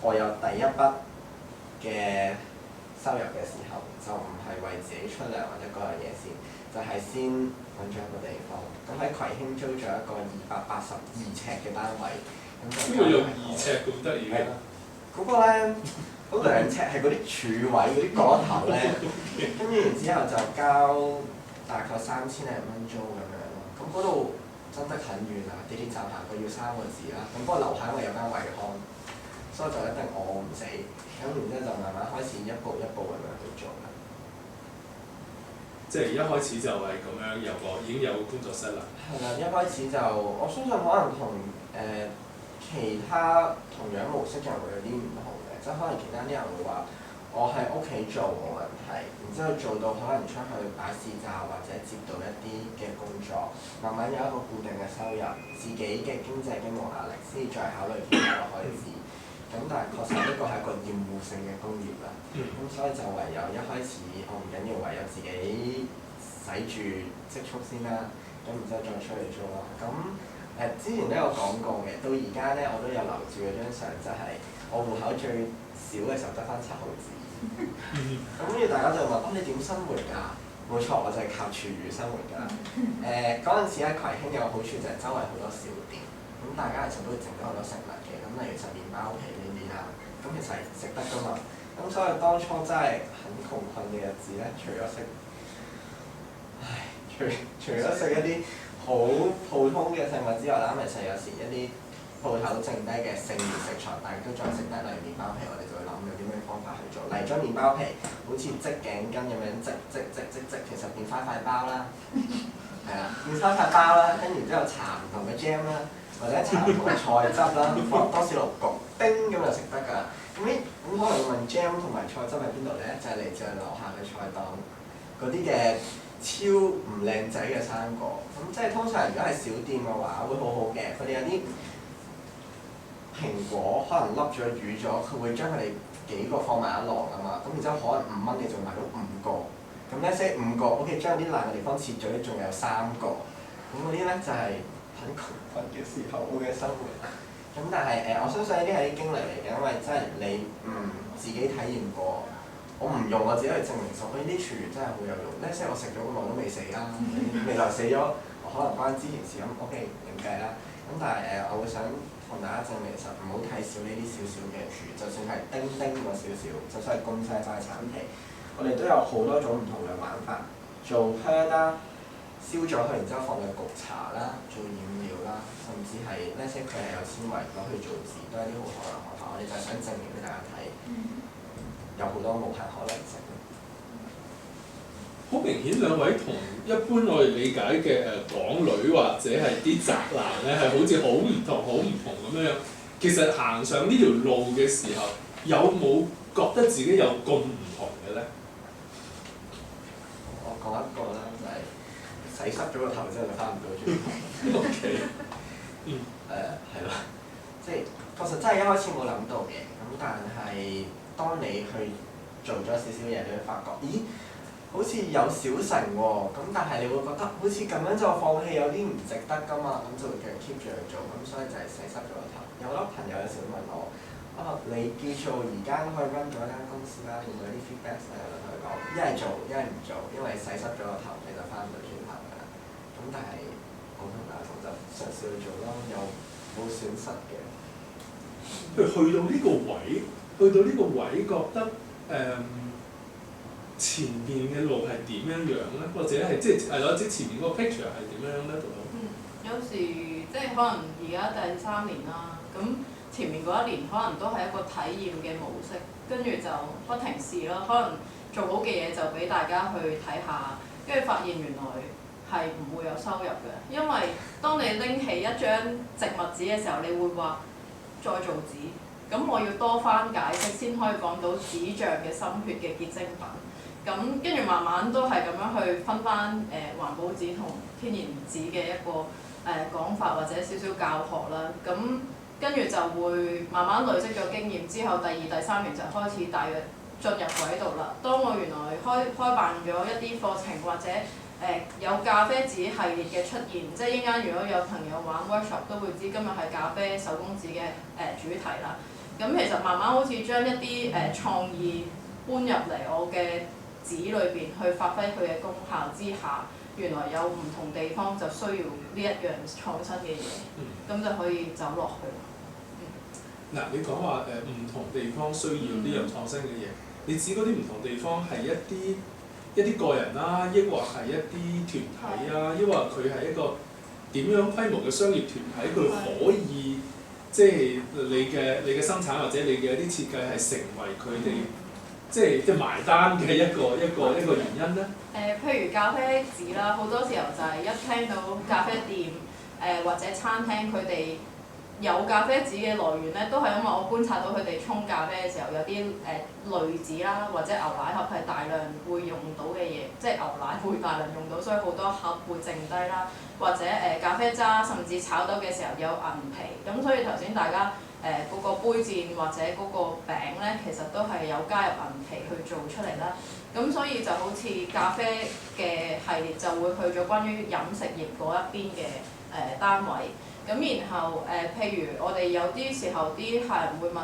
我有第一筆嘅收入嘅時候，就唔係為自己出糧或者嗰樣嘢先，就係先揾咗一個地方。咁喺葵興租咗一個282尺嘅單位。咁就呢個用2尺咁得意嘅？嗰個咧，嗰2尺係嗰啲柱位嗰啲角頭咧，跟住然之後就交大概3000零蚊租咁樣咯。咁嗰度真得很遠啊，地鐵站行過要3個字啦。咁不過樓下因為有間惠康，所以就一定餓唔死。咁然之後就慢慢開始一步一步咁樣去做啦。即係一開始就係咁樣已經有個工作室啦。係啦，一開始就我相信可能同其他同樣模式嘅人會有啲唔同嘅，即係可能其他啲人會話我喺屋企做冇問題，然之後做到可能出去擺市集或者接到一啲嘅工作，慢慢有一個固定嘅收入，自己嘅經濟經濟壓力先至再考慮其他嘅開支。咁但係確實呢個係一個厭惡性嘅工業啦。咁所以就唯有一開始我唔緊要，唯有自己使住積蓄先啦。咁然之後再出去做咯。咁之前都有講過嘅，到而家咧我都有留住嗰張相，就係我戶口最少嘅時候得翻7毫紙。咁跟住大家就問：你點生活㗎？冇錯，我就係靠廚餘生活㗎。嗰陣時喺葵興有個好處就係周圍好多小店，咁大家其實都會整咗好多食物嘅。咁例如食麵包皮呢啲啦，咁其實係食得㗎嘛。咁所以當初真係很窮困嘅日子咧，除咗食一啲好普通嘅食物之外啦，其實有時一啲鋪頭剩低嘅剩餘食材，但係都仲有食得，例如麵包皮，我哋就會諗有啲咩方法去做。例如將麵包皮好似織頸巾咁樣織，其實變翻塊包啦，係啦，變翻塊包啦，跟住之後搽唔同嘅 jam 啦，或者搽唔同嘅菜汁啦，放多士爐焗，叮咁就食得㗎。咁可能會問 jam 同埋菜汁喺邊度咧？就係嚟自樓下嘅菜檔嗰啲嘅超唔靚仔嘅生果。咁即係通常如果係小店嘅話，會好好嘅。佢哋有啲蘋果可能粒咗瘀咗，佢會將佢哋幾個放埋一籠啊嘛。咁然之後可能5蚊你就買到5個。咁咧即係5個，OK，將啲爛嘅地方切咗，仲有3個。咁嗰啲咧就係很窮困嘅時候嘅生活。咁但係我相信呢啲係啲經歷嚟嘅，因為真係你自己體驗過，我唔用我自己去證明實，呢啲廚餘真係好有用。即係我食咗咁耐都未死啦，未來死咗，我可能關之前事咁 OK 另計啦。咁但係我會想同大家證明實，唔好睇少呢啲少少嘅廚餘，就算係丁個少少，就算係咁細塊橙皮，我哋都有好多種唔同嘅玩法，做香啦。燒咗佢，然之後放去焗茶啦，做染料啦，甚至係呢些佢係有纖維攞去做紙，都係啲好可能嘅方法。我哋就係想證明俾大家睇，有好多無限可能性。好好明顯兩位同一般我哋理解嘅港女或者係啲宅男咧係好似好唔同咁樣。其實行上呢條路嘅時候，有冇覺得自己有咁唔同嘅咧？我講一個啦，就係洗濕咗個頭之後就翻唔到轉頭。O K， 係咯，即係確實真係一開始冇諗到嘅，咁但係當你去做咗少少嘢，你會發覺，咦，好似有小成喎，咁但係你會覺得好似咁樣就放棄有啲唔值得㗎嘛，咁就會繼續 keep 住去做，咁所以就係洗濕咗個頭。有好多朋友有時會問我，你叫做而家都可以 run 咗一間公司啦，會唔會有啲 feedback 咧？我就同佢講，一係做，一係唔做，因為洗濕咗個頭你就翻唔到轉頭㗎啦。咁但係我同大家講就嘗試去做咯，有冇損失嘅。去到呢個位，覺得前面嘅路係點樣樣咧？或者係即係咯，即係前面嗰個 picture 係點樣咧？有時即係可能而家第3年啦，咁前面嗰1年可能都係一個體驗嘅模式，跟住就不停試咯。可能做好嘅嘢就俾大家去睇下，跟住發現原來係唔會有收入嘅，因為當你拎起一張植物紙嘅時候，你會話再做紙，咁我要多番解釋先可以講到紙像嘅心血嘅結晶品。咁跟住慢慢都係咁樣去分翻環保紙同天然紙嘅一個講法或者少少教學啦。咁跟住就會慢慢累積咗經驗之後，第2、第3年就開始大約進入軌道啦。當我原來開辦咗一啲課程或者有咖啡紙系列嘅出現，即係一陣間如果有朋友玩 workshop 都會知今日係咖啡手工紙嘅主題啦。咁其實慢慢好似將一啲創意搬入嚟我嘅紙裏邊去發揮佢嘅功效之下，原來有唔同地方就需要呢一樣創新嘅嘢，咁就可以走落去。嗱，你講話唔同地方需要呢樣創新嘅嘢，你指嗰啲唔同地方係一啲個人啦，抑或係一啲團體啊，抑或佢係一個點樣規模嘅商業團體，佢可以即係你嘅生產或者你嘅一啲設計係成為佢哋即係埋單嘅一個原因咧？譬如咖啡紙啦，好多時候就係一聽到咖啡店或者餐廳佢哋有咖啡紙嘅來源咧，都係因為我觀察到佢哋沖咖啡嘅時候有啲濾紙啦，或者牛奶盒係大量會用到嘅嘢，即係牛奶會大量用到，所以好多盒會剩低啦，或者咖啡渣，甚至炒豆嘅時候有銀皮，咁所以頭先大家嗰個杯墊或者嗰個餅咧，其實都係有加入銀皮去做出嚟啦。咁所以就好似咖啡嘅系列就會去咗關於飲食業嗰一邊嘅單位。咁然後譬如我哋有啲時候啲客人會問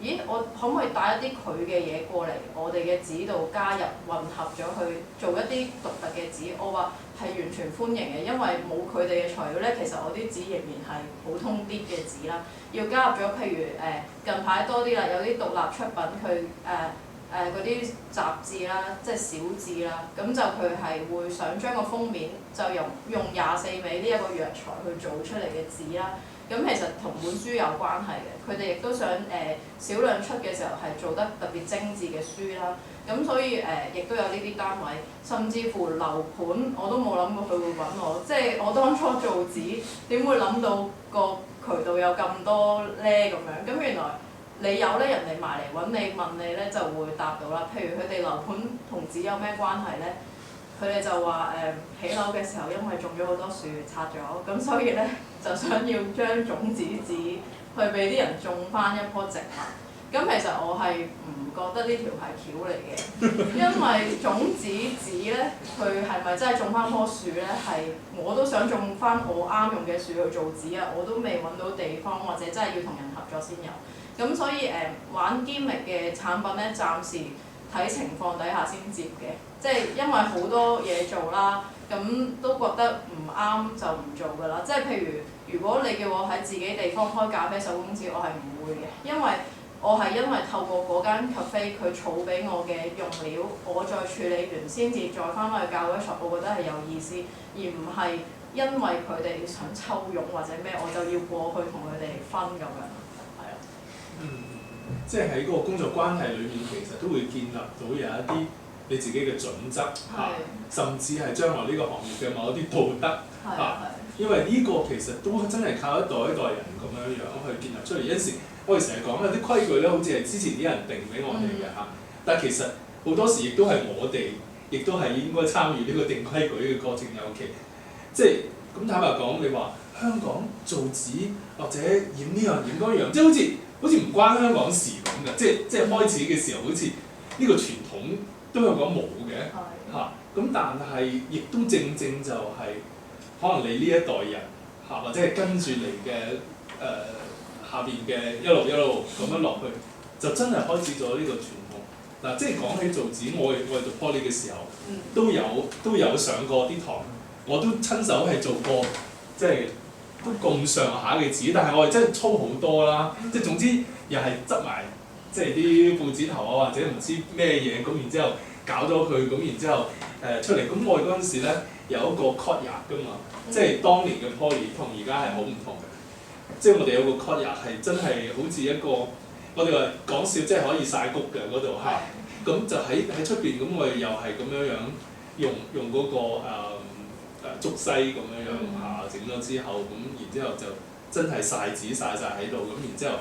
咦，我可唔可以帶一啲佢嘅嘢過嚟我哋嘅紙度加入混合咗去做一啲獨特嘅紙？我話係完全歡迎嘅，因為冇佢哋嘅材料咧，其實我啲紙仍然係普通啲嘅紙啦。要加入咗譬如近排多啲啦，有啲獨立出品佢嗰啲雜誌啦，即係小誌啦，咁就佢係會想將個封面就用24味呢一個藥材去做出嚟嘅紙啦。咁其實同本書有關係嘅，佢哋亦都想少量出嘅時候係做得特別精緻嘅書啦。咁所以亦都有呢啲單位，甚至乎樓盤我都冇諗過佢會揾我，即係我當初做紙點會諗到個渠道有咁多咧咁樣？咁原來你有咧，人哋埋嚟揾你問你咧就會答到啦。譬如佢哋樓盤同紙有咩關係咧？佢哋就話起樓嘅時候因為種咗好多樹拆咗，咁所以咧就想要將種子紙去俾啲人種翻一棵植物。咁其實我係唔覺得呢條係橋嚟嘅，因為種子紙咧，佢係咪真係種翻棵樹咧？係我都想種翻我啱用嘅樹去做紙啊！我都未揾到地方，或者真係要同人合作先有。咁所以玩堅力嘅產品咧，暫時睇情況底下先接嘅，即係因為好多嘢做啦，咁都覺得唔啱就唔做㗎啦。即係譬如果你叫我喺自己地方開咖啡手工紙，我係唔會嘅，因為我係因為透過嗰間 cafe 佢儲俾我嘅用料，我再處理完先至再翻去教嗰 shop， 我覺得係有意思，而唔係因為佢哋想抽傭或者咩，我就要過去同佢哋分咁樣。即係喺嗰個工作關係裏面，其實都會建立到有一啲你自己嘅準則係甚至係將來呢個行業嘅某一啲道德係係因為呢個其實都真係靠一代一代人咁樣去建立出嚟。有時我哋成日講有啲規矩咧，好似係之前啲人定俾我哋嘅但係其實好多時亦都係我哋，亦都係應該參與呢個定規矩嘅過程，尤其即係咁坦白講，你話香港造紙或者染呢樣染嗰樣，即係好似唔關香港事咁嘅，即係開始嘅時候好似呢個傳統都香港冇嘅咁但係亦都正就係、可能你呢一代人或者係跟住嚟嘅下邊嘅一路咁樣落去，就真係開始咗呢個傳統。嗱，即係講起造紙，我哋讀 Poly 嘅時候都有上過啲堂，我都親手係做過，即係都咁上下嘅紙，但係我哋真係粗好多啦。即係總之又係執埋即係啲報紙頭或者唔知咩嘢咁，然之後搞咗佢咁，然之後出嚟。咁我哋嗰陣時咧有一個 courtyard 㗎嘛，即係當年嘅 Poly 同而家係好唔同嘅。即係我哋有個 courtyard 係真係好似一個，我哋話講笑，即係可以曬谷嘅嗰度嚇。咁就喺出邊，咁我哋又係咁樣用嗰個竹西咁樣整咗之後，咁然之後就真係曬紙曬喺度，咁然之後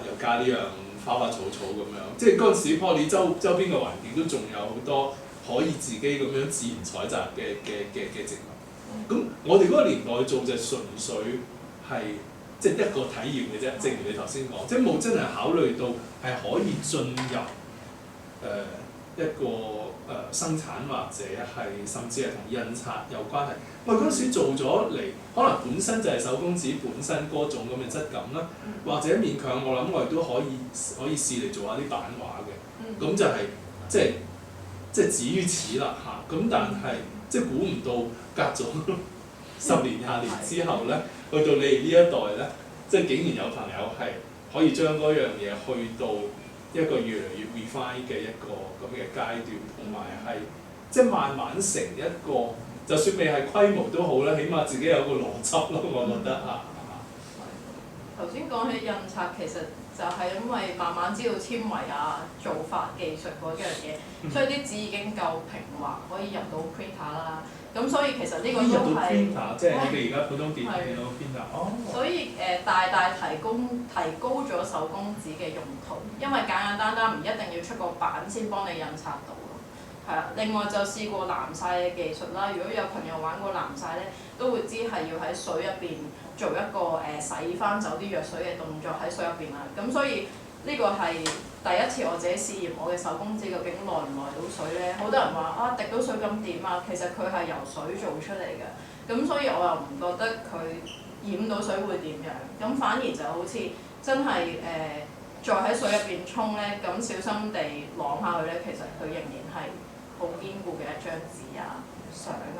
又加呢樣花花草草咁樣，即係嗰陣時 Poly 周邊嘅環境都仲有好多可以自己咁樣自然採集嘅植物。咁我哋嗰個年代做就純粹係即係一個體驗嘅啫，正如你頭先講，即係冇真係考慮到係可以進入一個生產或者係甚至係同印刷有關係。我哋嗰陣時做咗嚟，可能本身就係手工紙本身嗰種咁嘅質感啦，或者勉強我諗我哋都可以試嚟做下啲版畫嘅。咁就係即係止於此啦嚇。咁但係即係估唔到隔咗10年20年之後咧，去到你哋呢一代咧，即係竟然有朋友係可以將嗰樣嘢去到一個越嚟越 refine 嘅一個咁嘅階段，同埋係即係慢慢成一個，就算未係規模都好啦，起碼自己有個邏輯咯，我覺得嚇。頭先講起印刷，其實就係因為慢慢知道纖維做法技術嗰樣嘢，所以啲紙已經夠平滑，可以入到 printer 啦。咁所以其實呢個都係即係我哋而家普通電腦 printer。所以大提高咗手工紙嘅用途，因為簡單唔一定要出個版先幫你印刷到咯。係啦，另外就試過藍曬嘅技術啦。如果有朋友玩過藍曬咧，都會知係要喺水入邊做一個洗翻走啲藥水嘅動作喺水入邊啦。咁所以呢個係第一次我自己試驗我嘅手工紙究竟耐唔耐到水咧？好多人話滴到水咁點啊？其實佢係由水做出嚟嘅，咁所以我又唔覺得佢染到水會點樣，咁反而就好似真係再喺水入邊沖咧，咁小心地啷下佢咧，其實佢仍然係好堅固嘅一張紙相咁。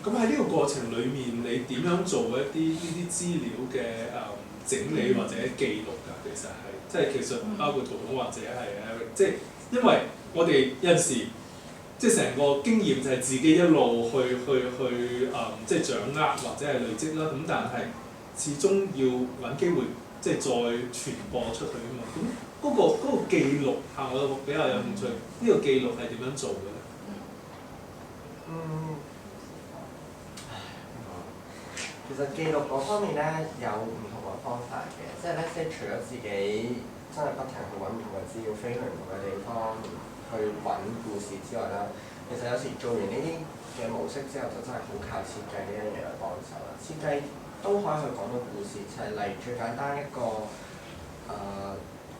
咁喺呢個過程裏面，你點樣做一啲呢啲資料嘅整理或者記錄㗎？其實包括圖統或者係即係因為我哋有陣時即係成個經驗就係自己一路去即係掌握或者係累積啦。咁但係始終要揾機會即係再傳播出去啊嘛。咁嗰個記錄我比較有興趣。呢個記錄係點樣做嘅咧？其實記錄嗰方面咧有唔同嘅方法嘅，即係咧除咗自己真係不停去揾唔同嘅資料，飛去唔同嘅地方去揾故事之外啦，其實有時做完呢啲嘅模式之後，就真係好靠設計呢樣嘢嚟幫手啦。設計都可以去講到故事，就係例如最簡單一個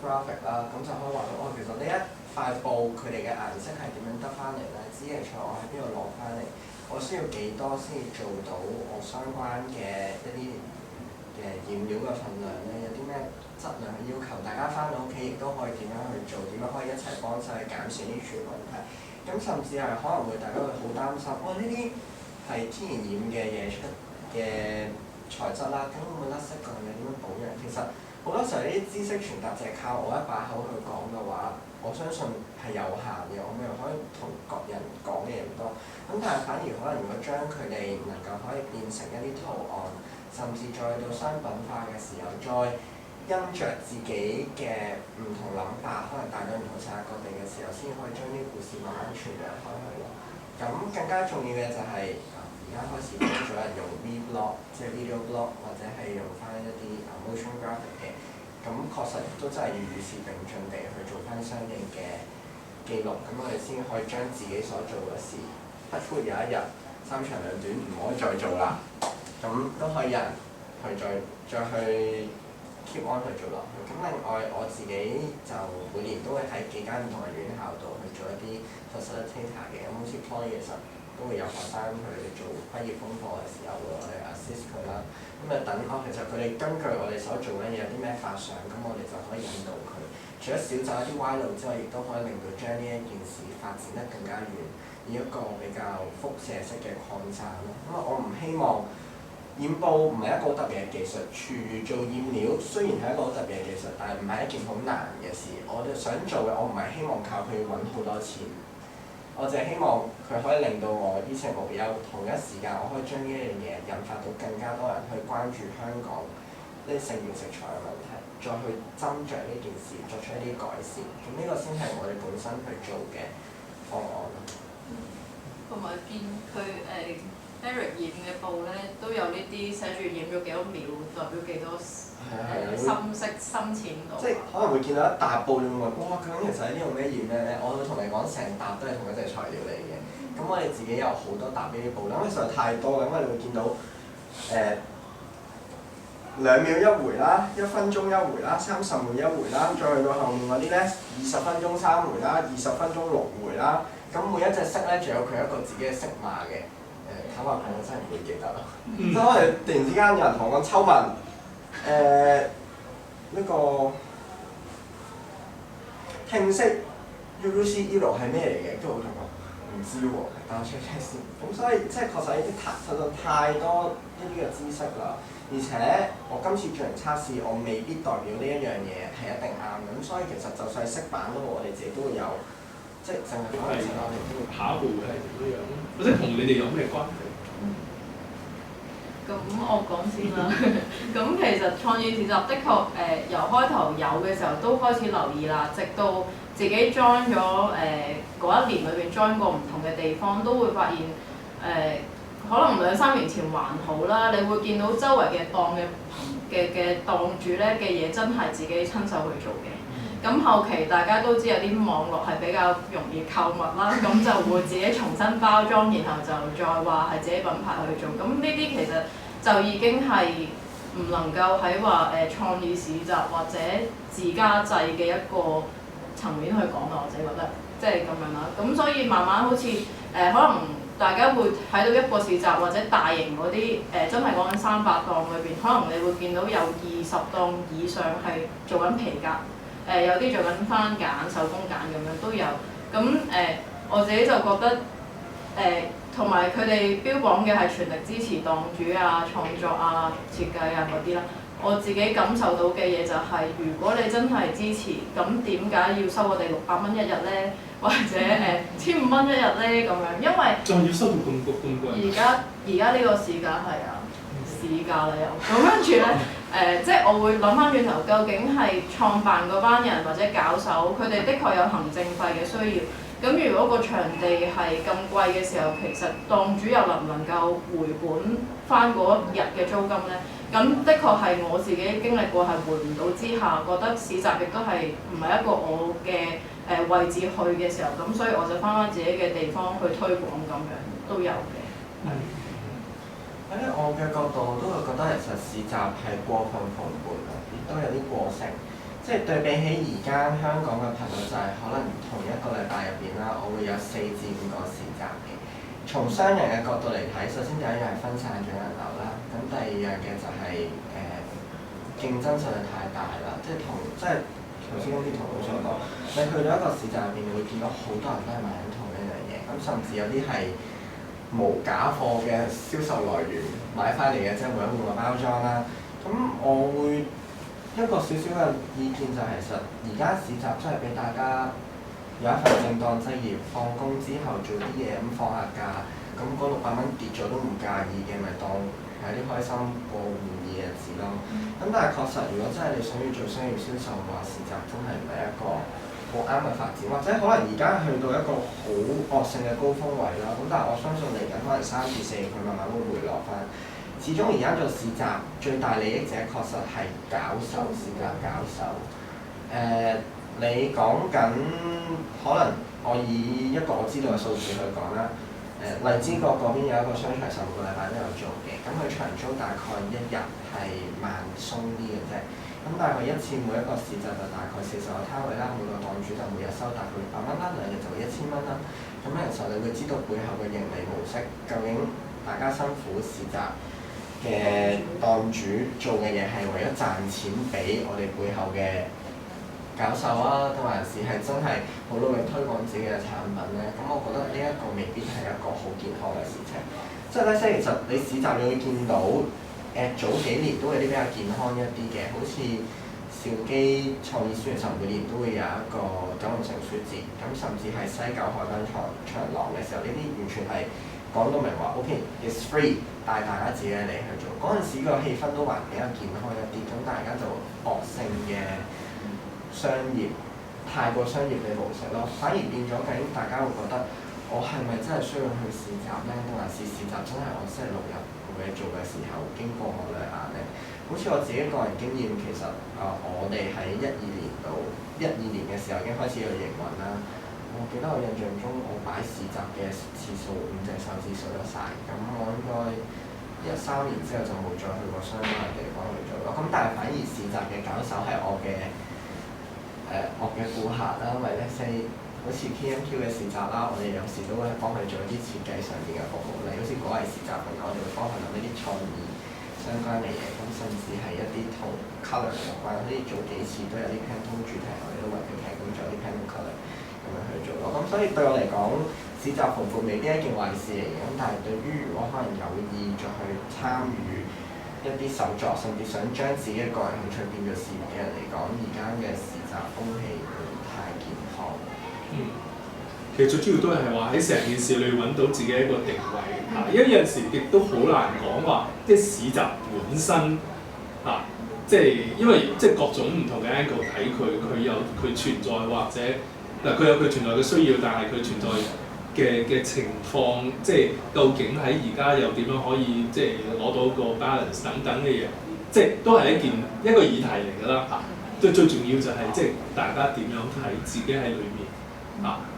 graphic 啦，咁就可以話到其實呢一塊布佢哋嘅顏色係點樣得翻嚟咧？紫泥彩我喺邊度攞翻嚟？我需要幾多先至做到我相關嘅一啲嘅染料嘅份量咧？有啲咩質量嘅要求？大家翻到屋企亦都可以點樣去做？點樣可以一齊幫手去減少呢啲問題？咁甚至係可能會大家會好擔心，呢啲係天然染嘅嘢出嘅材質啦，咁會唔會甩色㗎？你點樣保養？其實好多時候呢啲知識傳達就係靠我一把口去講嘅話，我相信係有限嘅。我咪可以同各人講嘅嘢唔多。咁但係反而可能如果將佢哋能夠可以變成一啲圖案，甚至再到商品化嘅時候，再因着自己嘅唔同諗法，可能大家唔同世界各地嘅時候，先可以將呢啲故事慢慢傳揚開去咯。咁更加重要嘅就係而家開始多咗人用 Vlog， 即係 video blog， 或者係用翻一啲 motion graphic 嘅，咁確實都真係要與時並進地去做翻相應嘅記錄，咁我哋先可以將自己所做嘅事，不出有一日三長兩短唔可以再做啦，咁都可以有人去再去 keep on 去做落去。咁另外我自己就每年都會喺幾間唔同嘅院校度去做一啲 facilitator 嘅，咁好似 Poly 其實都會有學生佢哋做畢業功課嘅時候會我哋 assist 佢啦，咁就等其實佢哋根據我哋所做嘅嘢有啲咩發想，咁我哋就可以引導佢，除咗小走一啲歪路之外，亦都可以令到將呢一件事發展得更加遠，以一個比較輻射式嘅擴散咯。因為我唔希望染布唔係一個好特別嘅技術，廚餘做染料雖然係一個好特別嘅技術，但係唔係一件好難嘅事。我哋想做嘅，我唔係希望靠佢揾好多錢，我淨係希望佢可以令到我於情無憂，同一時間我可以將呢一樣嘢引發到更加多人去關注香港呢性別食材嘅問題，再去斟酌呢件事，作出一啲改善。咁呢個先係我哋本身去做嘅方案咯。同埋見佢Eric 染嘅布咧，都有呢啲寫住染咗幾多秒，代表幾多深色深淺度。即係可能會見到一沓布，你會問：哇！究竟其實呢啲用咩染咧？我會同你講，成沓都係同一隻材料嚟嘅。咁我哋自己有好多沓呢啲布，因為實在太多啦，咁你會見到2秒一回啦，1分鐘一回啦，30秒一回啦，再去到後面嗰啲咧20分鐘3回啦，20分鐘6回啦。咁每一隻色咧，仲有佢一個自己嘅色碼嘅。坦白講，我真係唔會記得咯。即係可能突然之間有人同我講秋文，呢個聽色 UUC 係咩嚟嘅？跟住我同佢講唔知喎，等我 check 先。咁所以即係確實呢啲實在太多呢啲嘅知識啦。而且我今次做完測試，我未必代表呢一樣嘢係一定啱嘅。咁所以其實就算係色板都好，我哋自己都會有。即係淨係講嘅時候，我哋都會下一步會係點樣？或者同你哋有咩關係？咁我講先啦。咁其實創意市集的確由開頭有嘅時候都開始留意啦，直到自己 join 咗嗰一年裏邊 join 過唔同嘅地方，都會發現可能2-3年前還好啦，你會見到周圍嘅檔嘅檔主咧嘅嘢真係自己親手去做嘅。咁後期大家都知有啲網絡係比較容易購物啦，咁就會自己重新包裝，然後就再話係自己品牌去做。咁呢啲其實就已經係唔能夠喺話創意市集或者自家製嘅一個層面去講啦，我自己覺得即係咁樣啦。咁所以慢慢好似可能大家會睇到一個市集或者大型嗰啲真係講緊300檔裏邊，可能你會見到有20檔以上係做緊皮革。有啲做緊番梘、手工梘咁樣都有，咁我自己就覺得同埋佢哋標榜嘅係全力支持檔主啊、創作啊、設計啊嗰啲啦。我自己感受到嘅嘢就係、如果你真係支持，咁點解要收我哋600蚊一日咧？或者1500蚊一日咧咁樣？因為仲要收到咁貴。而家呢個市價係啊，市價啦又，咁跟住咧。即係我會諗翻轉頭，究竟係創辦嗰班人或者搞手，佢哋的確有行政費嘅需要。咁如果個場地係咁貴嘅時候，其實檔主又能唔能夠回本翻嗰日嘅租金呢？咁的確係我自己經歷過係回唔到之下，覺得市集亦都係唔係一個我嘅位置去嘅時候，咁所以我就翻自己嘅地方去推廣咁樣都有嘅。喺我嘅角度，我都會覺得其實市集係過分蓬勃啊，亦都有啲過剩。即係對比起而家香港嘅頻率，就係可能同一個禮拜入邊啦，我會有4至5個市集嘅。從商人嘅角度嚟睇，首先第一樣係分散咗人流啦，咁第二樣嘅就係競爭實在太大啦，即係頭先啲同學所講，你去到一個市集入邊，你會見到好多人都係買緊同一樣嘢，咁甚至有啲係無假貨嘅銷售來源買翻嚟嘅，即係換一換個包裝啦。咁我會一個少少嘅意見就係，其實而家市集真係俾大家有一份正當職業，放工之後做啲嘢咁放下假，咁嗰600蚊跌咗都唔介意嘅，咪當係係一啲開心過滿意嘅日子咯。咁但係確實，如果真係你想要做商業銷售嘅話，市集真係唔係一個好啱嘅發展，或者可能而家去到一個好惡性嘅高峰位啦。咁但係我相信嚟緊可能3至4佢慢慢會回落翻。始終而家做市集最大利益者確實係搞手，市集搞手。你講緊可能我以一個我知道嘅數字去講啦。荔枝角嗰邊有一個商場15個禮拜都有做嘅，咁佢長租大概一日係萬鬆啲嘅啫。咁但係佢一次每一個市集就大概40個攤位啦，每個檔主就每日收大概600蚊啦，2日就會1000蚊啦。咁其實你會知道背後嘅盈利模式，究竟大家辛苦市集嘅檔主做嘅嘢係為咗賺錢俾我哋背後嘅搞手啊，定還是係真係好努力推廣自己嘅產品咧？咁我覺得呢一個未必係一個好健康嘅事情。即係咧，其實你市集你會見到早幾年都有啲比較健康一啲嘅，好似兆基創意書嘅時候，每年都會有一個九龍城書節，咁甚至係西九海濱長廊嘅時候，呢啲完全係講到明話 OK，it's free， 帶大家自己嚟去做。嗰陣時個氣氛都還比較健康一啲，咁大家就惡性嘅商業太過商業嘅模式咯，反而變咗究竟大家會覺得我係咪真係需要去市集咧？定還是市集真係我星期六日冇嘢做嘅時候經過我兩眼咧？好似我自己個人經驗，其實我哋喺12年嘅時候已經開始有營運啦。我記得我印象中我擺市集嘅次數5隻手指數得晒，咁我應該13年之後就冇再去過相關嘅地方去做咯。咁但係反而市集嘅搞手係我嘅顧客啦，因為咧好似 PMQ 嘅市集啦，我哋有時都會幫佢做一啲設計上面嘅服務，例如好似果藝市集嚟講，我哋會幫佢諗一啲創意相關嘅嘢，咁甚至係一啲同 colour 有關，好似做幾次都有啲 Pantone 主題，我哋都為佢提供咗啲 Pantone colour 咁樣去做咯。咁所以對我嚟講，市集蓬勃未必係一件壞事嚟嘅，咁但係對於如果可能有意再去參與一啲手作，甚至想將自己嘅個人興趣變做事業嘅人嚟講，而家嘅市集風氣唔太健康。其實最主要都係話喺成件事你揾到自己一個定位嚇，因為有陣時亦都好難講話，即係市集本身嚇，即係因為即係各種唔同嘅 angle 睇佢，佢有佢存在或者嗱佢有佢存在嘅需要，但係佢存在嘅情況，即係究竟喺而家又點樣可以即係攞到個 balance 等等嘅嘢，即係都係一個議題嚟㗎啦嚇。最重要就係即係大家點樣睇自己喺裏面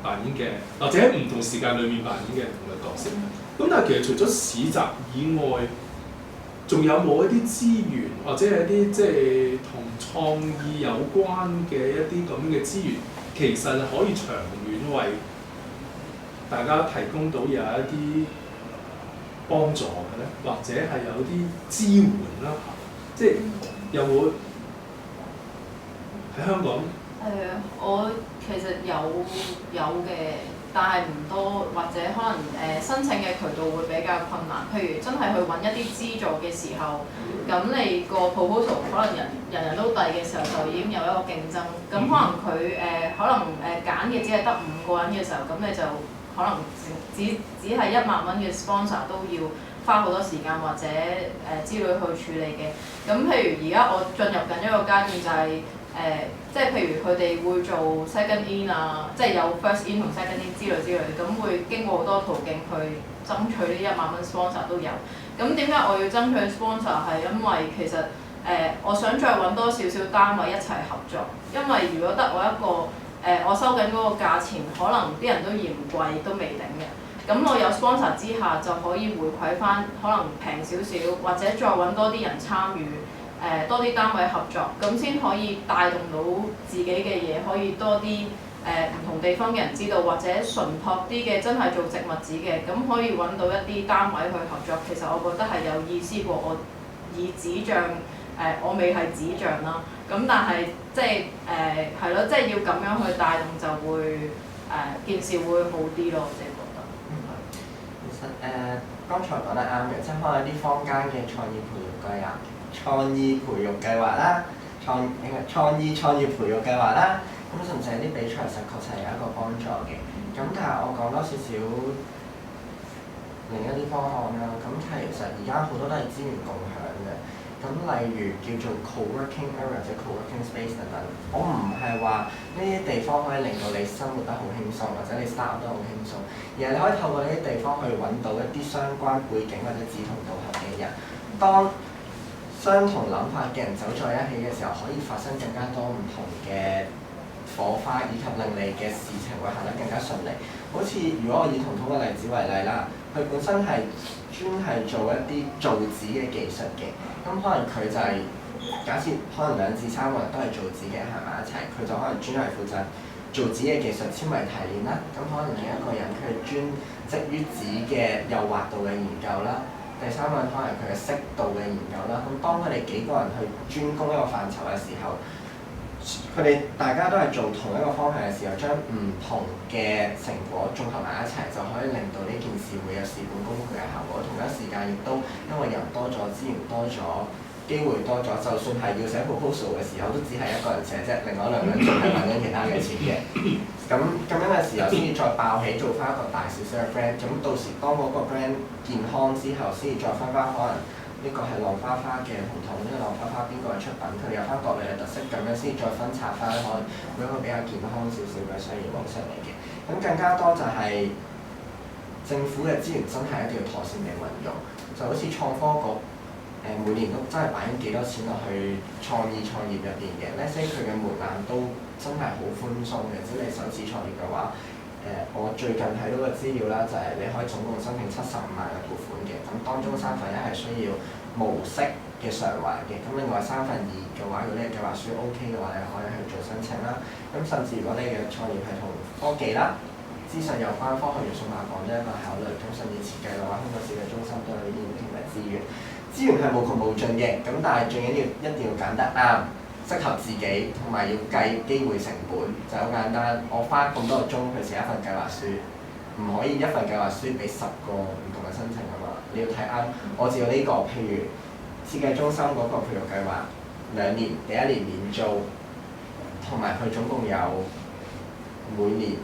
扮演嘅，或者喺唔同時間裏面扮演嘅唔同嘅角色。咁但係其實除咗市集以外，仲有冇一啲資源或者係一啲即係同創意有關嘅一啲咁嘅資源，其實係可以長遠為大家提供到有一啲幫助嘅咧，或者係有啲支援啦，即係有冇喺香港？我其實有嘅，但係唔多，或者可能申請嘅渠道會比較困難。譬如真係去揾一啲資助嘅時候，咁你個 proposal 可能人人都遞嘅時候，就已經有一個競爭。咁可能佢可能揀嘅只係得5個人嘅時候，咁你就可能只係1萬蚊嘅 sponsor 都要花好多時間或者資料去處理嘅。咁譬如而家我進入緊一個階段就係即係譬如佢哋會做 second in 啊，即係有 first in 同 second in 之類，咁會經過好多途徑去爭取呢1萬蚊 sponsor 都有。咁點解我要爭取 sponsor 係因為其實我想再揾多少少單位一齊合作，因為如果得我一個我收緊嗰個價錢，可能啲人都嫌貴都未頂嘅。咁我有 sponsor 之下就可以回饋翻，可能平少少，或者再揾多啲人參與。多啲單位合作，咁先可以帶動到自己嘅嘢，可以多啲唔同地方嘅人知道，或者純樸啲嘅真係做植物紙嘅，咁可以揾到一啲單位去合作。其實我覺得係有意思過我以紙像我未係紙像啦，咁但係即係係咯，即係要咁樣去帶動就會件事會好啲咯，我自己覺得。其實剛才講得啱嘅，即係可能啲坊間嘅創意培育計劃啦，創意培育計劃啦，咁甚至係啲比賽實確實係有一個幫助嘅。咁但係我講多少少另一啲方案啦。咁其實而家好多都係資源共享嘅。咁例如叫做 co-working area 或者 co-working space 等等，我唔係話呢啲地方可以令到你生活得好輕鬆，或者你 start 得好輕鬆，而係你可以透過呢啲地方去揾到一啲相關背景或者志同道合嘅人。當相同諗法嘅人走在一起嘅時候，可以發生更加多唔同嘅火花，以及令你嘅事情會行得更加順利。好似如果我以彤彤嘅例子為例啦，佢本身係專係做一啲造紙嘅技術嘅，咁可能佢就係、假設可能2至3個人都係造紙嘅行埋一齊，佢就可能專係負責造紙嘅技術纖維提煉啦。咁可能另一個人佢係專職於紙嘅幼滑度嘅研究啦。第3個人可能佢嘅色度嘅研究啦。咁當佢哋幾個人去專攻一個範疇嘅時候，佢哋大家都係做同一個方向嘅時候，將唔同嘅成果綜合埋一齊，就可以令到呢件事會有事半功倍嘅效果。同一時間亦都因為人多咗，資源多咗，機會多咗，就算係要寫 proposal 嘅時候，都只係一個人寫啫，另外2個人仲係揾緊其他嘅錢嘅。咁樣嘅時候，先至再爆起做翻一個大少少嘅 brand。咁到時當嗰個 brand 健康之後，先至再分翻可能呢個係浪花花嘅紅彤，呢個浪花花邊個嘅出品，佢哋有翻各類嘅特色，咁樣先至再分拆翻可能每一個比較健康少少嘅商業模式嚟嘅。咁更加多就係政府嘅資源真係一定要妥善地運用，就好似創科局每年都真係擺緊幾多錢落去創業入邊嘅。呢些佢嘅門檻都真係好寬鬆嘅，只要你首次創業嘅話，我最近睇到嘅資料啦，就係你可以總共申請75萬嘅撥款嘅，咁當中1/3係需要無息嘅償還嘅，咁另外2/3嘅話，如果你嘅計劃書 OK 嘅話，你可以去做申請啦。咁甚至如果你嘅創業係同科技啦、資訊有關、科學與數碼港都一個考慮，咁甚至設計嘅話，香港設計中心都有呢啲唔同嘅資源。資源係無窮無盡嘅，咁但係最緊要一定要揀得啱，適合自己，同埋要計機會成本，就好簡單。我花咁多個鐘去寫一份計劃書，唔可以一份計劃書俾10個唔同嘅申請啊嘛。你要睇啱，我照呢個，譬如設計中心嗰個培育計劃2年，第1年免租，同埋佢總共有每年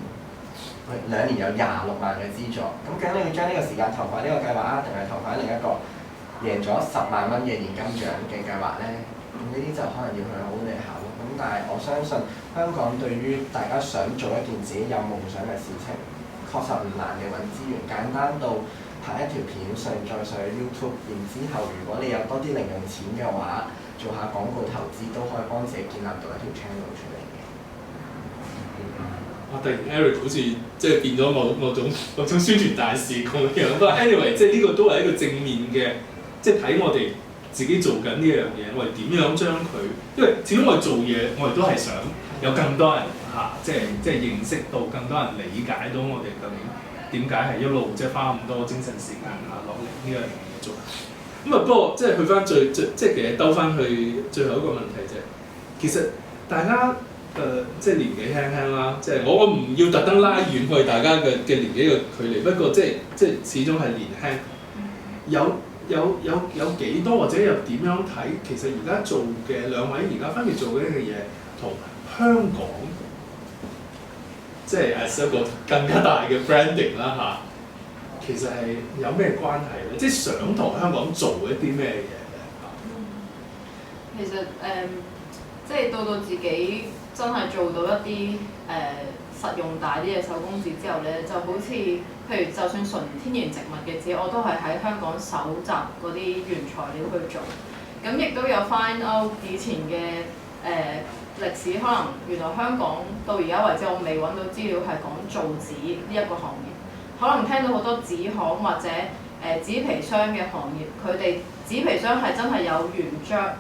2年有26萬嘅資助。咁究竟你要將呢個時間投放呢個計劃啊，定係投放另一個贏咗10萬蚊嘅現金獎嘅計劃咧？咁呢啲就可能要去好好地考慮。咁但係我相信香港對於大家想做一件自己有夢想嘅事情，確實唔難嘅，揾資源簡單到拍一條片上載上去 YouTube， 然之後如果你有多啲零用錢嘅話，做下廣告投資都可以幫自己建立到一條 channel 出嚟嘅。突然 Eric 好似即係變咗某種宣傳大使咁樣。不過 anyway， 即係呢個都係一個正面嘅，即係睇我哋自己做緊呢樣嘢，我哋點樣將佢，因為始終我哋做嘢，我哋都係想有更多人即係認識到，更多人理解到我哋究竟點解係一路即係花咁多精神時間落嚟呢樣嘢做。咁啊，不過即係去翻最即係其實兜翻去最後一個問題啫。其實大家即係年紀輕輕啦，即係我唔要特登拉遠去大家嘅年紀嘅距離，不過即係始終係年輕。有幾多或者又點樣睇？其實而家做嘅2位而家分別做嘅嘢，同香港即係一個更加大嘅 branding 啦其實係有咩關係咧？即係想同香港做一啲咩嘢其實即係到自己真係做到一啲實用大啲嘅手工紙之後咧，就好似譬如就算純天然植物嘅紙，我都係喺香港搜集嗰啲原材料去做。咁亦都有 find out 以前嘅歷史，可能原來香港到而家為止，我未揾到資料係講造紙呢一個行業。可能聽到好多紙行或者紙皮箱嘅行業，佢哋紙皮箱係真係有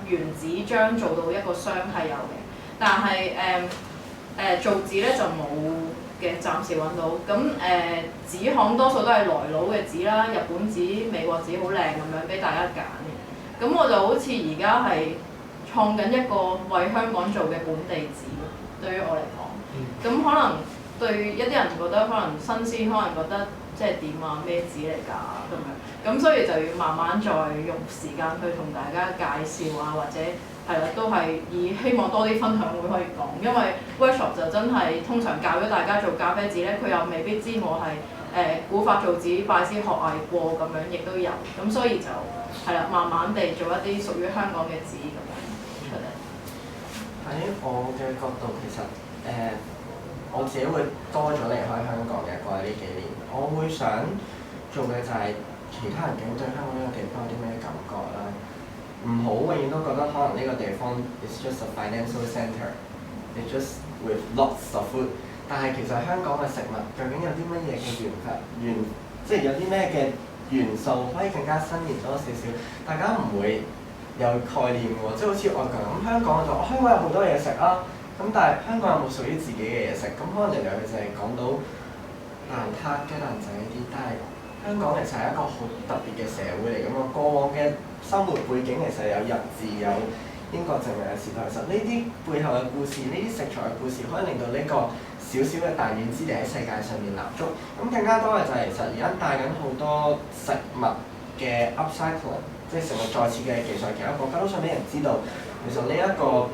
原紙漿做到一個箱係有嘅，但係造紙咧就冇嘅，暫時揾到。咁紙行多數都係來佬嘅紙啦，日本紙、美國紙好靚咁樣俾大家揀嘅。咁我就好似而家係創緊一個為香港做嘅本地紙，對於我嚟講。咁可能對一啲人覺得可能新鮮，可能覺得即係點啊，咩紙嚟㗎咁樣。咁所以就要慢慢再用時間去同大家介紹啊，或者係啦，都係以希望多啲分享會可以講，因為 workshop 就真係通常教咗大家做咖啡紙咧，佢又未必知我係古法造紙、拜師學藝過咁樣，亦都有。咁所以就係啦，慢慢地做一啲屬於香港嘅紙咁樣出嚟。喺我嘅角度，其實我自己會多咗離開香港嘅過去呢幾年，我會想做嘅就係其他人究竟對香港呢個地方有啲咩感覺啦。唔好永遠都覺得可能呢個地方 is just a financial centre, it's just with lots of food。但係其實香港嘅食物究竟有啲乜嘢嘅即係有啲咩嘅元素可以更加新穎多少少，大家唔會有概念喎。即係好似外國人咁，香港就香港有好多嘢食啊。咁但係香港有冇屬於自己嘅嘢食？咁可能嚟嚟去就係講到蛋撻、雞蛋仔呢啲，但係香港其實係一個好特別嘅社會嚟㗎嘛。過往嘅生活背景其實有日治、有英國殖民嘅時代，其實呢啲背後嘅故事、呢啲食材嘅故事，可以令到呢個小小嘅彈丸之地喺世界上面立足。咁更加多嘅就係其實而家帶緊好多食物嘅 upcycling， 即係食物再次嘅技術，其他國家都想俾人知道，其實呢一個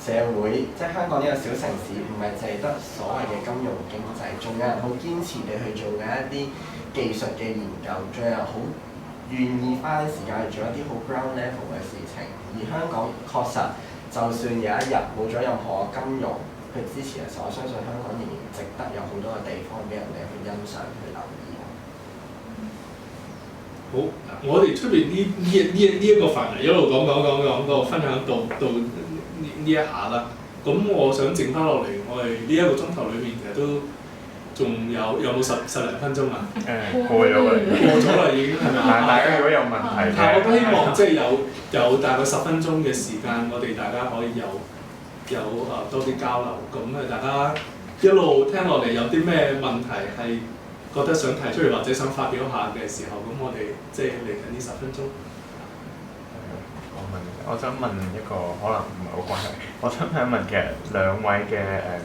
社會即係香港呢個小城市，唔係淨係得所謂嘅金融經濟，仲有人好堅持地去做緊一啲技術嘅研究，仲有人好願意花時間去做一啲好 ground level 嘅事情。而香港確實，就算有一日冇咗任何金融去支持嘅時候，我相信香港仍然值得有好多嘅地方俾人哋去欣賞、去留意。好，我哋出邊呢一個範圍一路講到分享到呢一下啦。咁我想剩翻落嚟，我哋呢一個鐘頭裏面其實都仲有冇十零分鐘啊？過咗啦已經係咪？但係大家如果有問題嘅，我都希望即係有大概10分鐘嘅時間，我哋大家可以有多啲交流。咁大家一路聽落嚟有啲咩問題係覺得想提出嚟或者想發表下嘅時候，咁我哋即係嚟緊呢10分鐘。我想問一個可能唔係好關係，我想問其實兩位嘅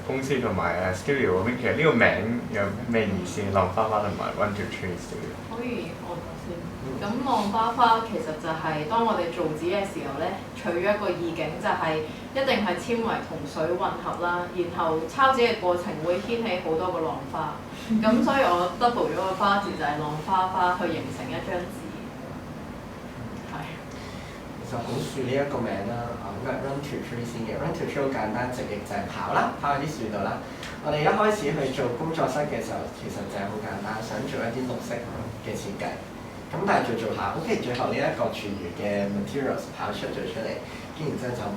公司同埋studio 嗰邊，其實呢個名有咩意思？浪花花同埋 1-2-3 studio。可以，我講先。咁浪花花其實就係當我哋做紙嘅時候咧，取咗一個意境，就係一定係纖維同水混合啦，然後抄紙嘅過程會掀起好多個浪花。咁所以我 double 咗個花字就係浪花花去形成一張紙。其實好樹呢一個名啦，應該係 1-2-3 先嘅。1-2-3 好簡單，直譯就係跑啦，跑喺啲樹度啦。我哋一開始去做工作室嘅時候，其實就係好簡單，想做一啲綠色嘅設計。咁但係做下 ，OK， 最後呢一個廚餘嘅 materials 跑出咗出嚟，跟然之後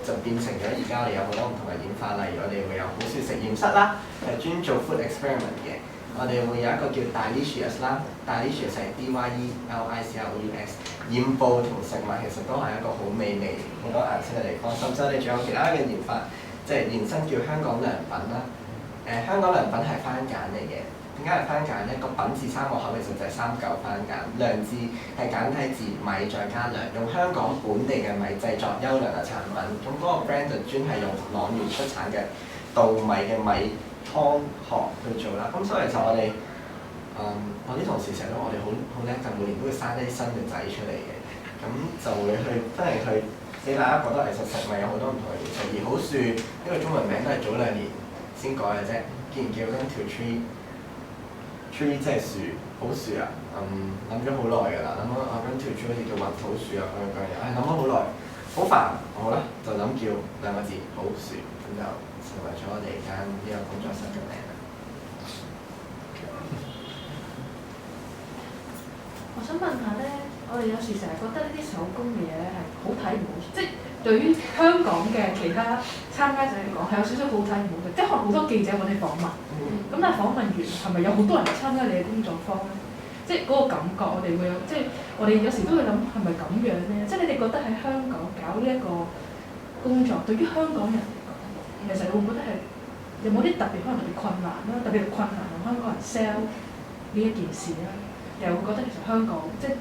就變成咗而家我哋有好多唔同嘅演化，例如我哋會有好樹實驗室啦，係專做 food experiment 嘅。我哋會有一個叫 Delicious 啦 ，Delicious 係 DYELICOUS， 染布同食物其實都係一個好美味、好多顏色嘅地方。甚至我哋仲有其他嘅研發，即係延伸叫香港良品啦。香港良品係番梘嚟嘅，點解係番梘咧？個品字3個口其實就係3嚿番梘，良字係簡體字米再加良，用香港本地嘅米製作優良嘅產品。咁嗰個 brand 就專係用塱原出產嘅稻米嘅米湯殼去做啦。咁所以就我哋我啲同事成日都我哋好叻，就每年都會生一啲新嘅仔出嚟嘅。咁就會去不停去俾大家覺得其實食物有好多唔同嘅元素。而好樹呢個中文名都係早2年先改嘅啫，既然叫 1-2-3 tree 即係樹，好樹啊，諗咗好耐㗎啦，諗咗1-2-3好似叫雲土樹啊咁樣嘢，諗咗好耐，好煩，好啦，就諗叫2個字好樹，咁就成為咗我哋間呢個工作室嘅名啦。我想問下咧，我哋有時成日覺得呢啲手工嘅嘢咧係好睇唔好，即係對於香港嘅其他參加者嚟講係有少少好睇唔好睇，即係可能好多記者揾你訪問，咁但係訪問完係咪有好多人參加你嘅工作坊咧？即係嗰個感覺，我哋會有，即係我哋有時都會諗係咪咁樣咧？即係你哋覺得喺香港搞呢一個工作，對於香港人嚟講，其實你會唔會覺得係有冇啲特別可能特別困難啦？特別困難同香港人 sell 呢一件事啦？又會覺得其實香港即係，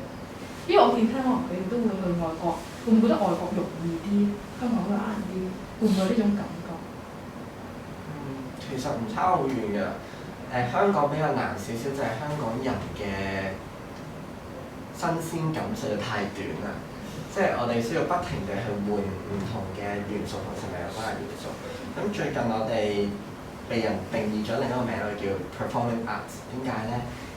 因為我見聽可能你哋都會去外國，會唔會覺得外國容易啲，香港難啲？會唔會有呢種感覺？其實唔差好遠㗎。香港比較難少少，就係香港人嘅新鮮感實在太短啦。即係我哋需要不停地去換唔同嘅元素同食物有關嘅元素。咁最近我哋被人定義咗另一個名，我哋叫 performing arts。點解咧？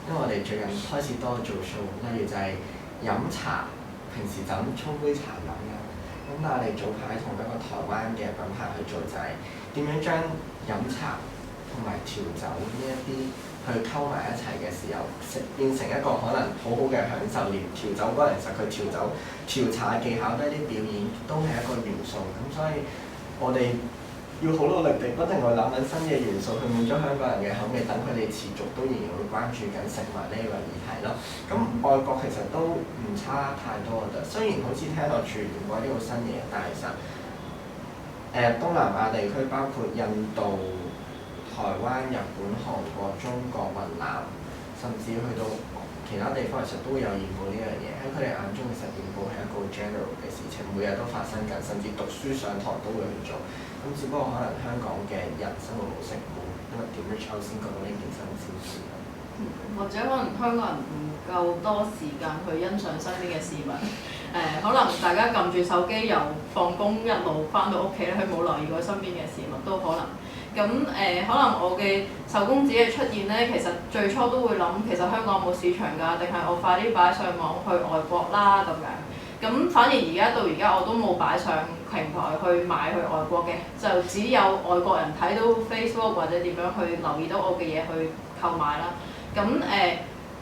因為我哋最近開始多做 show，例如就係飲茶，平時就咁沖杯茶飲啦。咁但係我哋早排同一個台灣嘅品牌去做，就係點樣將飲茶同埋調酒呢一啲去溝埋一齊嘅時候，變成一個可能好好嘅享受。連調酒嗰陣時，佢調茶嘅技巧都係啲表演，都係一個元素。咁所以我哋要好努力地不停去諗緊新嘅元素，去滿足香港人嘅口味，等佢哋持續都仍然會關注緊食物呢個議題咯。咁外國其實都唔差太多嘅，雖然好似聽落全部啲好新嘢，但係其實東南亞地區包括印度、台灣、日本、韓國、中國、雲南，甚至去到其他地方，其實都會有染布呢樣嘢。喺佢哋眼中，其實染布係一個 general 嘅事情，每日都發生緊，甚至讀書上堂都會去做。咁只不過可能香港嘅人生活模式冇因為點 reach out 先覺到呢件新鮮事。或者可能香港人唔夠多時間去欣賞身邊嘅事物，可能大家撳住手機由放工一路翻到屋企咧，佢冇留意過身邊嘅事物都可能。咁可能我嘅手工紙嘅出現咧，其實最初都會諗，其實香港有冇市場㗎？定係我快啲擺上網去外國啦咁樣。咁反而而家到而家我都冇擺上平台去賣去外國嘅，就只有外國人睇到 Facebook 或者點樣去留意到我嘅嘢去購買啦。咁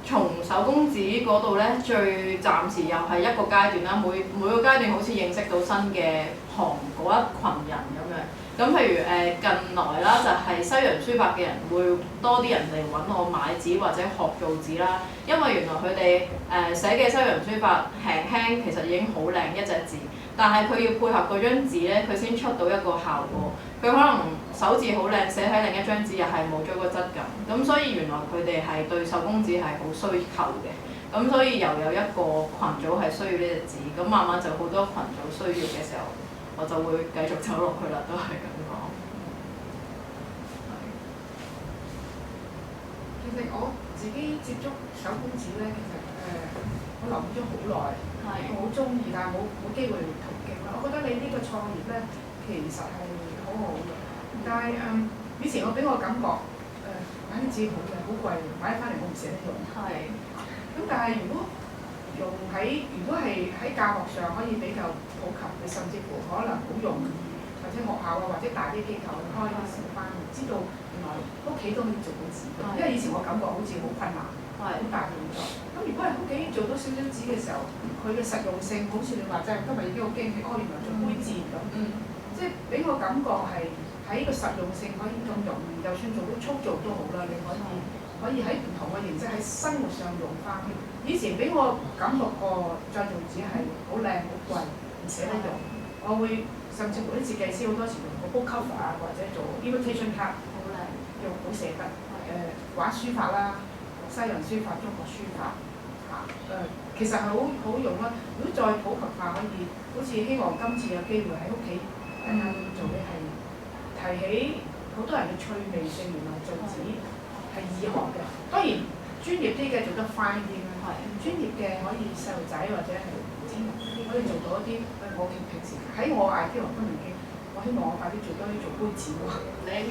從手工紙嗰度咧，最暫時又係一個階段啦。每個階段好似認識到新嘅行嗰一群人咁樣。咁譬如近來啦，就係西洋書法嘅人會多啲人嚟揾我買紙或者學做紙啦。因為原來佢哋寫嘅西洋書法輕輕其實已經好靚一隻字，但係佢要配合嗰張紙咧，佢先出到一個效果。佢可能手字好靚，寫喺另一張紙又係冇咗個質感。咁所以原來佢哋係對手工紙係好需求嘅。咁所以又有一個群組係需要呢隻紙，咁慢慢就好多群組需要嘅時候，我就會繼續走落去啦，都係咁講。其實我自己接觸手工紙咧，其實我諗咗好耐，我好中意，但係冇機會途徑啦。我覺得你呢個創業咧，其實係好好嘅，但係以前俾我感覺買啲紙好嘅，好貴，買翻嚟我唔捨得用。係。咁但係如果係喺教學上可以比較普及，你甚至乎可能好容易，或者學校啊或者大啲機構開啲小班，知道原來屋企都可以做到紙。因為以前我感覺好似好困難，好大動作。咁如果係屋企做多少少紙嘅時候，佢嘅實用性好似你話齋，今日已經好驚喜，原來做杯墊咁，即係俾我感覺係喺個實用性可以咁容易，就算做到粗糙都好啦，你可以喺唔同嘅形式喺生活上用翻。以前俾我感覺過再造紙係好靚好貴，唔捨得用。我會甚至乎啲設計師好多時用個 book cover 啊，或者做 invitation card，好靚，用好捨得。畫書法啦，西洋書法、中國書法其實係好用啦。如果再普及化，可以好似希望今次有機會喺屋企大家都做嘅係提起好多人嘅趣味性，原來做紙係易學嘅。當然專業啲嘅做得 fine 啲啦，專業嘅可以細路仔或者係知名啲可以做到一啲我平時喺我 idea 方面嘅，我希望我快啲做多啲做杯紙喎。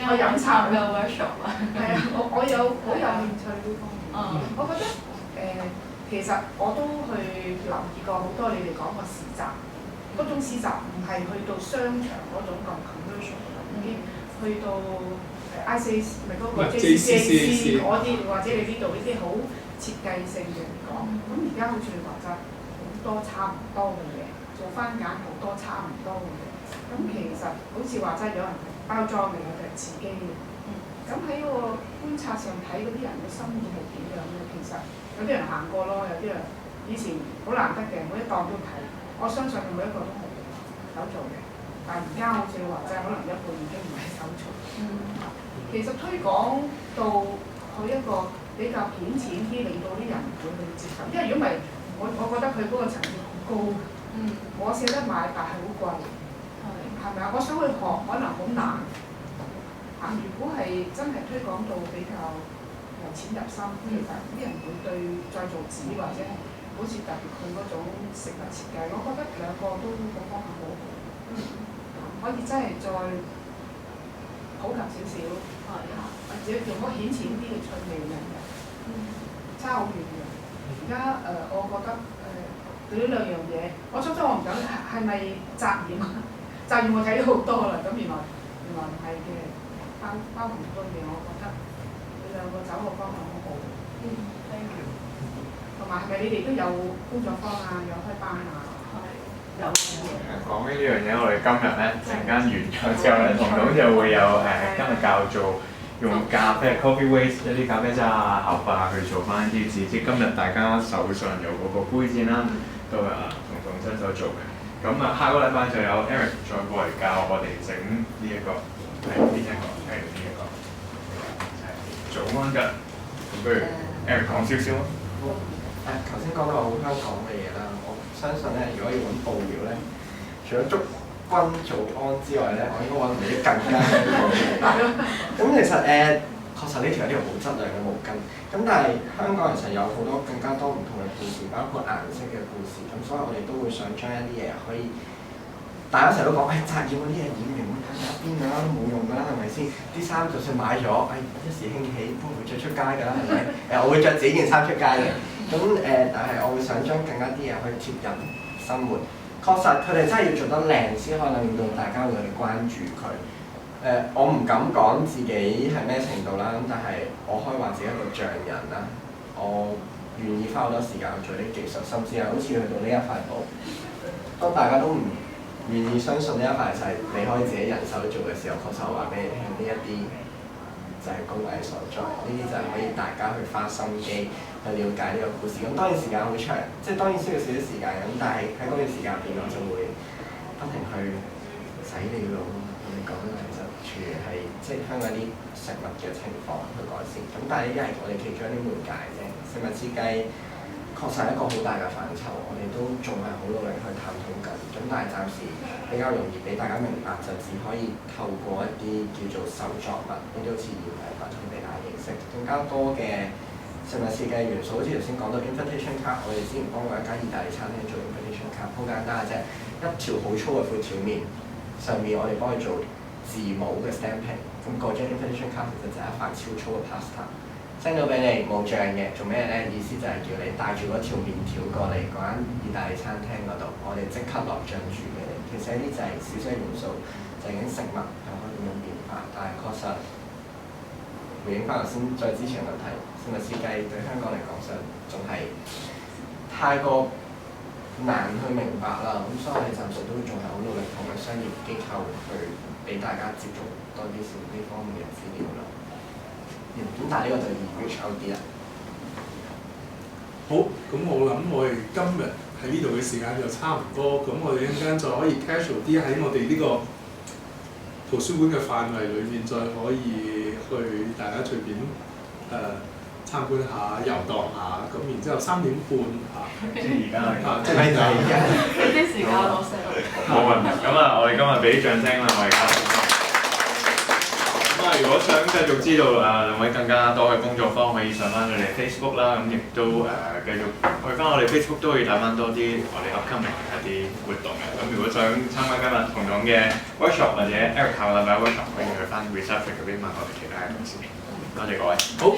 我飲茶嘅 workshop 啊，係啊，我有好有興趣呢方面。我覺得其實我都去留意過好多你哋講個市集，嗰種市集唔係去到商場嗰種咁 commercial 已經去到ICAC 咪嗰個 JCCC 嗰啲，或者你呢度呢啲好設計性嘅嚟講。咁而家好似你話齋好多差唔多嘅嘢，做翻揀好多差唔多嘅嘢。咁其實好似話齋有人包裝嘅，有人自己嘅。咁喺個觀察上睇嗰啲人嘅心意係點樣咧？其實有啲人行過咯，有啲人以前好難得嘅，每一檔都睇。我相信每一個都係手做嘅，但係而家好似你話齋，可能一半已經唔係手做。其實推廣到去一個比較顯淺啲，令到啲人會去接受。因為如果唔係，我覺得佢嗰個層次好高。我捨得買，但係好貴。係咪啊？我想去學，可能好難。如果係真係推廣到比較由淺入深，其實啲人會對再造紙或者好似特別佢嗰種食物設計，我覺得兩個都個方向好好。可以真係再普普及少少，或者用個顯淺啲嘅趣味嘅，差好遠嘅。而家我覺得對呢兩樣嘢，我初我唔敢係咪責任？責任我睇咗好多啦，咁原來唔係嘅，包含好多嘢，我覺得你兩個走個方向好好。thank you。同埋係咪你哋都有工作坊啊，有開班啊？有。講起呢樣嘢，我哋今日咧陣間完咗之後咧，彤彤就會有今日教做用咖啡 coffee waste 一啲咖啡渣啊、口法去做翻啲紙，即係今日大家手上有嗰個杯墊啦，都係彤彤親手做嘅。咁下個禮拜就有 Eric 再過嚟教我哋整呢一個係邊一個？係呢一個早安㗎。咁不如 Eric 講少少啊。頭先講到好香港嘅嘢啦，我相信咧，如果要揾布料咧，除咗祝君早安之外咧，我應該揾唔到啲更加香港嘅嘢。咁其實確實呢條係一條好質量嘅毛巾，咁但係香港其實有好多更加多唔同嘅故事，包括顏色嘅故事，咁所以我哋都會想將一啲嘢可以，大家成日都講，紮染嗰啲嘢染完會睇下邊㗎啦，都冇用㗎啦，係咪先？啲衫就算買咗，一時興起都唔會着出街㗎啦，係咪？我會着自己件衫出街嘅。咁但係我會想將更加啲嘢可以貼近生活。確實佢哋真係要做得靚先可能令到大家會去關注佢。我唔敢講自己係咩程度啦，咁但係我可以話自己一個匠人啦。我願意花好多時間去做啲技術，甚至係好似去到呢一塊布，當大家都唔願意相信呢一塊就係你可以自己人手做嘅時候，確實我話俾你聽，呢一啲就係工藝所在，呢啲就係可以大家去花心機去了解呢個故事。咁當然時間好長，即係當然需要少少時間咁，但係喺嗰段時間入邊我就會不停去洗你腦，我哋講其實全係即係香港啲食物嘅情況去改善。咁但係呢啲係我哋其中一啲媒介啫，食物之雞確實係一個好大嘅範疇，我哋都仲係好努力去探討緊。咁但係暫時比較容易俾大家明白，就只可以透過一啲叫做手作物，呢啲好似現代物去俾大家認識更加多嘅食物設計元素。好似頭先講到 invitation card， 我哋之前幫過一間意大利餐廳做 invitation card， 好簡單嘅啫，一條好粗嘅闊條面，上面我哋幫佢做字母嘅 stamping， 咁嗰張 invitation card 其實就係一塊超粗嘅 pasta。send 到俾你冇醬嘅，做咩咧？意思就係叫你帶住嗰條麵條過嚟嗰間意大利餐廳嗰度，我哋即刻落醬煮俾你。其實呢啲就係少少元素，就係已經食物係可以點樣變化。但係確實回應翻頭先再之前嘅問題，食物設計對香港嚟講上仲係太過難去明白啦。咁所以我哋暫時都仲係好努力同埋商業機構去俾大家接觸多啲呢方面嘅資料啦。咁但係呢個就要 reach out 啲啦。好，咁我諗我哋今日喺呢度嘅時間就差唔多，咁我哋一陣間就可以 casual 啲喺我哋呢個圖書館嘅範圍裏面，再可以去大家隨便參觀下、遊蕩下，咁然之後3點半即係而家即係而家。啲時間我 set 冇問題。咁我哋今日俾啲掌聲啦，我哋如果想繼續知道兩位更加多嘅工作坊，可以上翻我哋 Facebook 啦，咁亦都繼續去翻我哋 Facebook 都可以睇翻多啲我哋 upcoming 嘅一啲活動嘅。咁如果想參加今日彤彤嘅 workshop 或者 Eric 下個禮拜 workshop，可以去翻 reception 嗰邊問我哋其他嘅同事。多謝各位。好。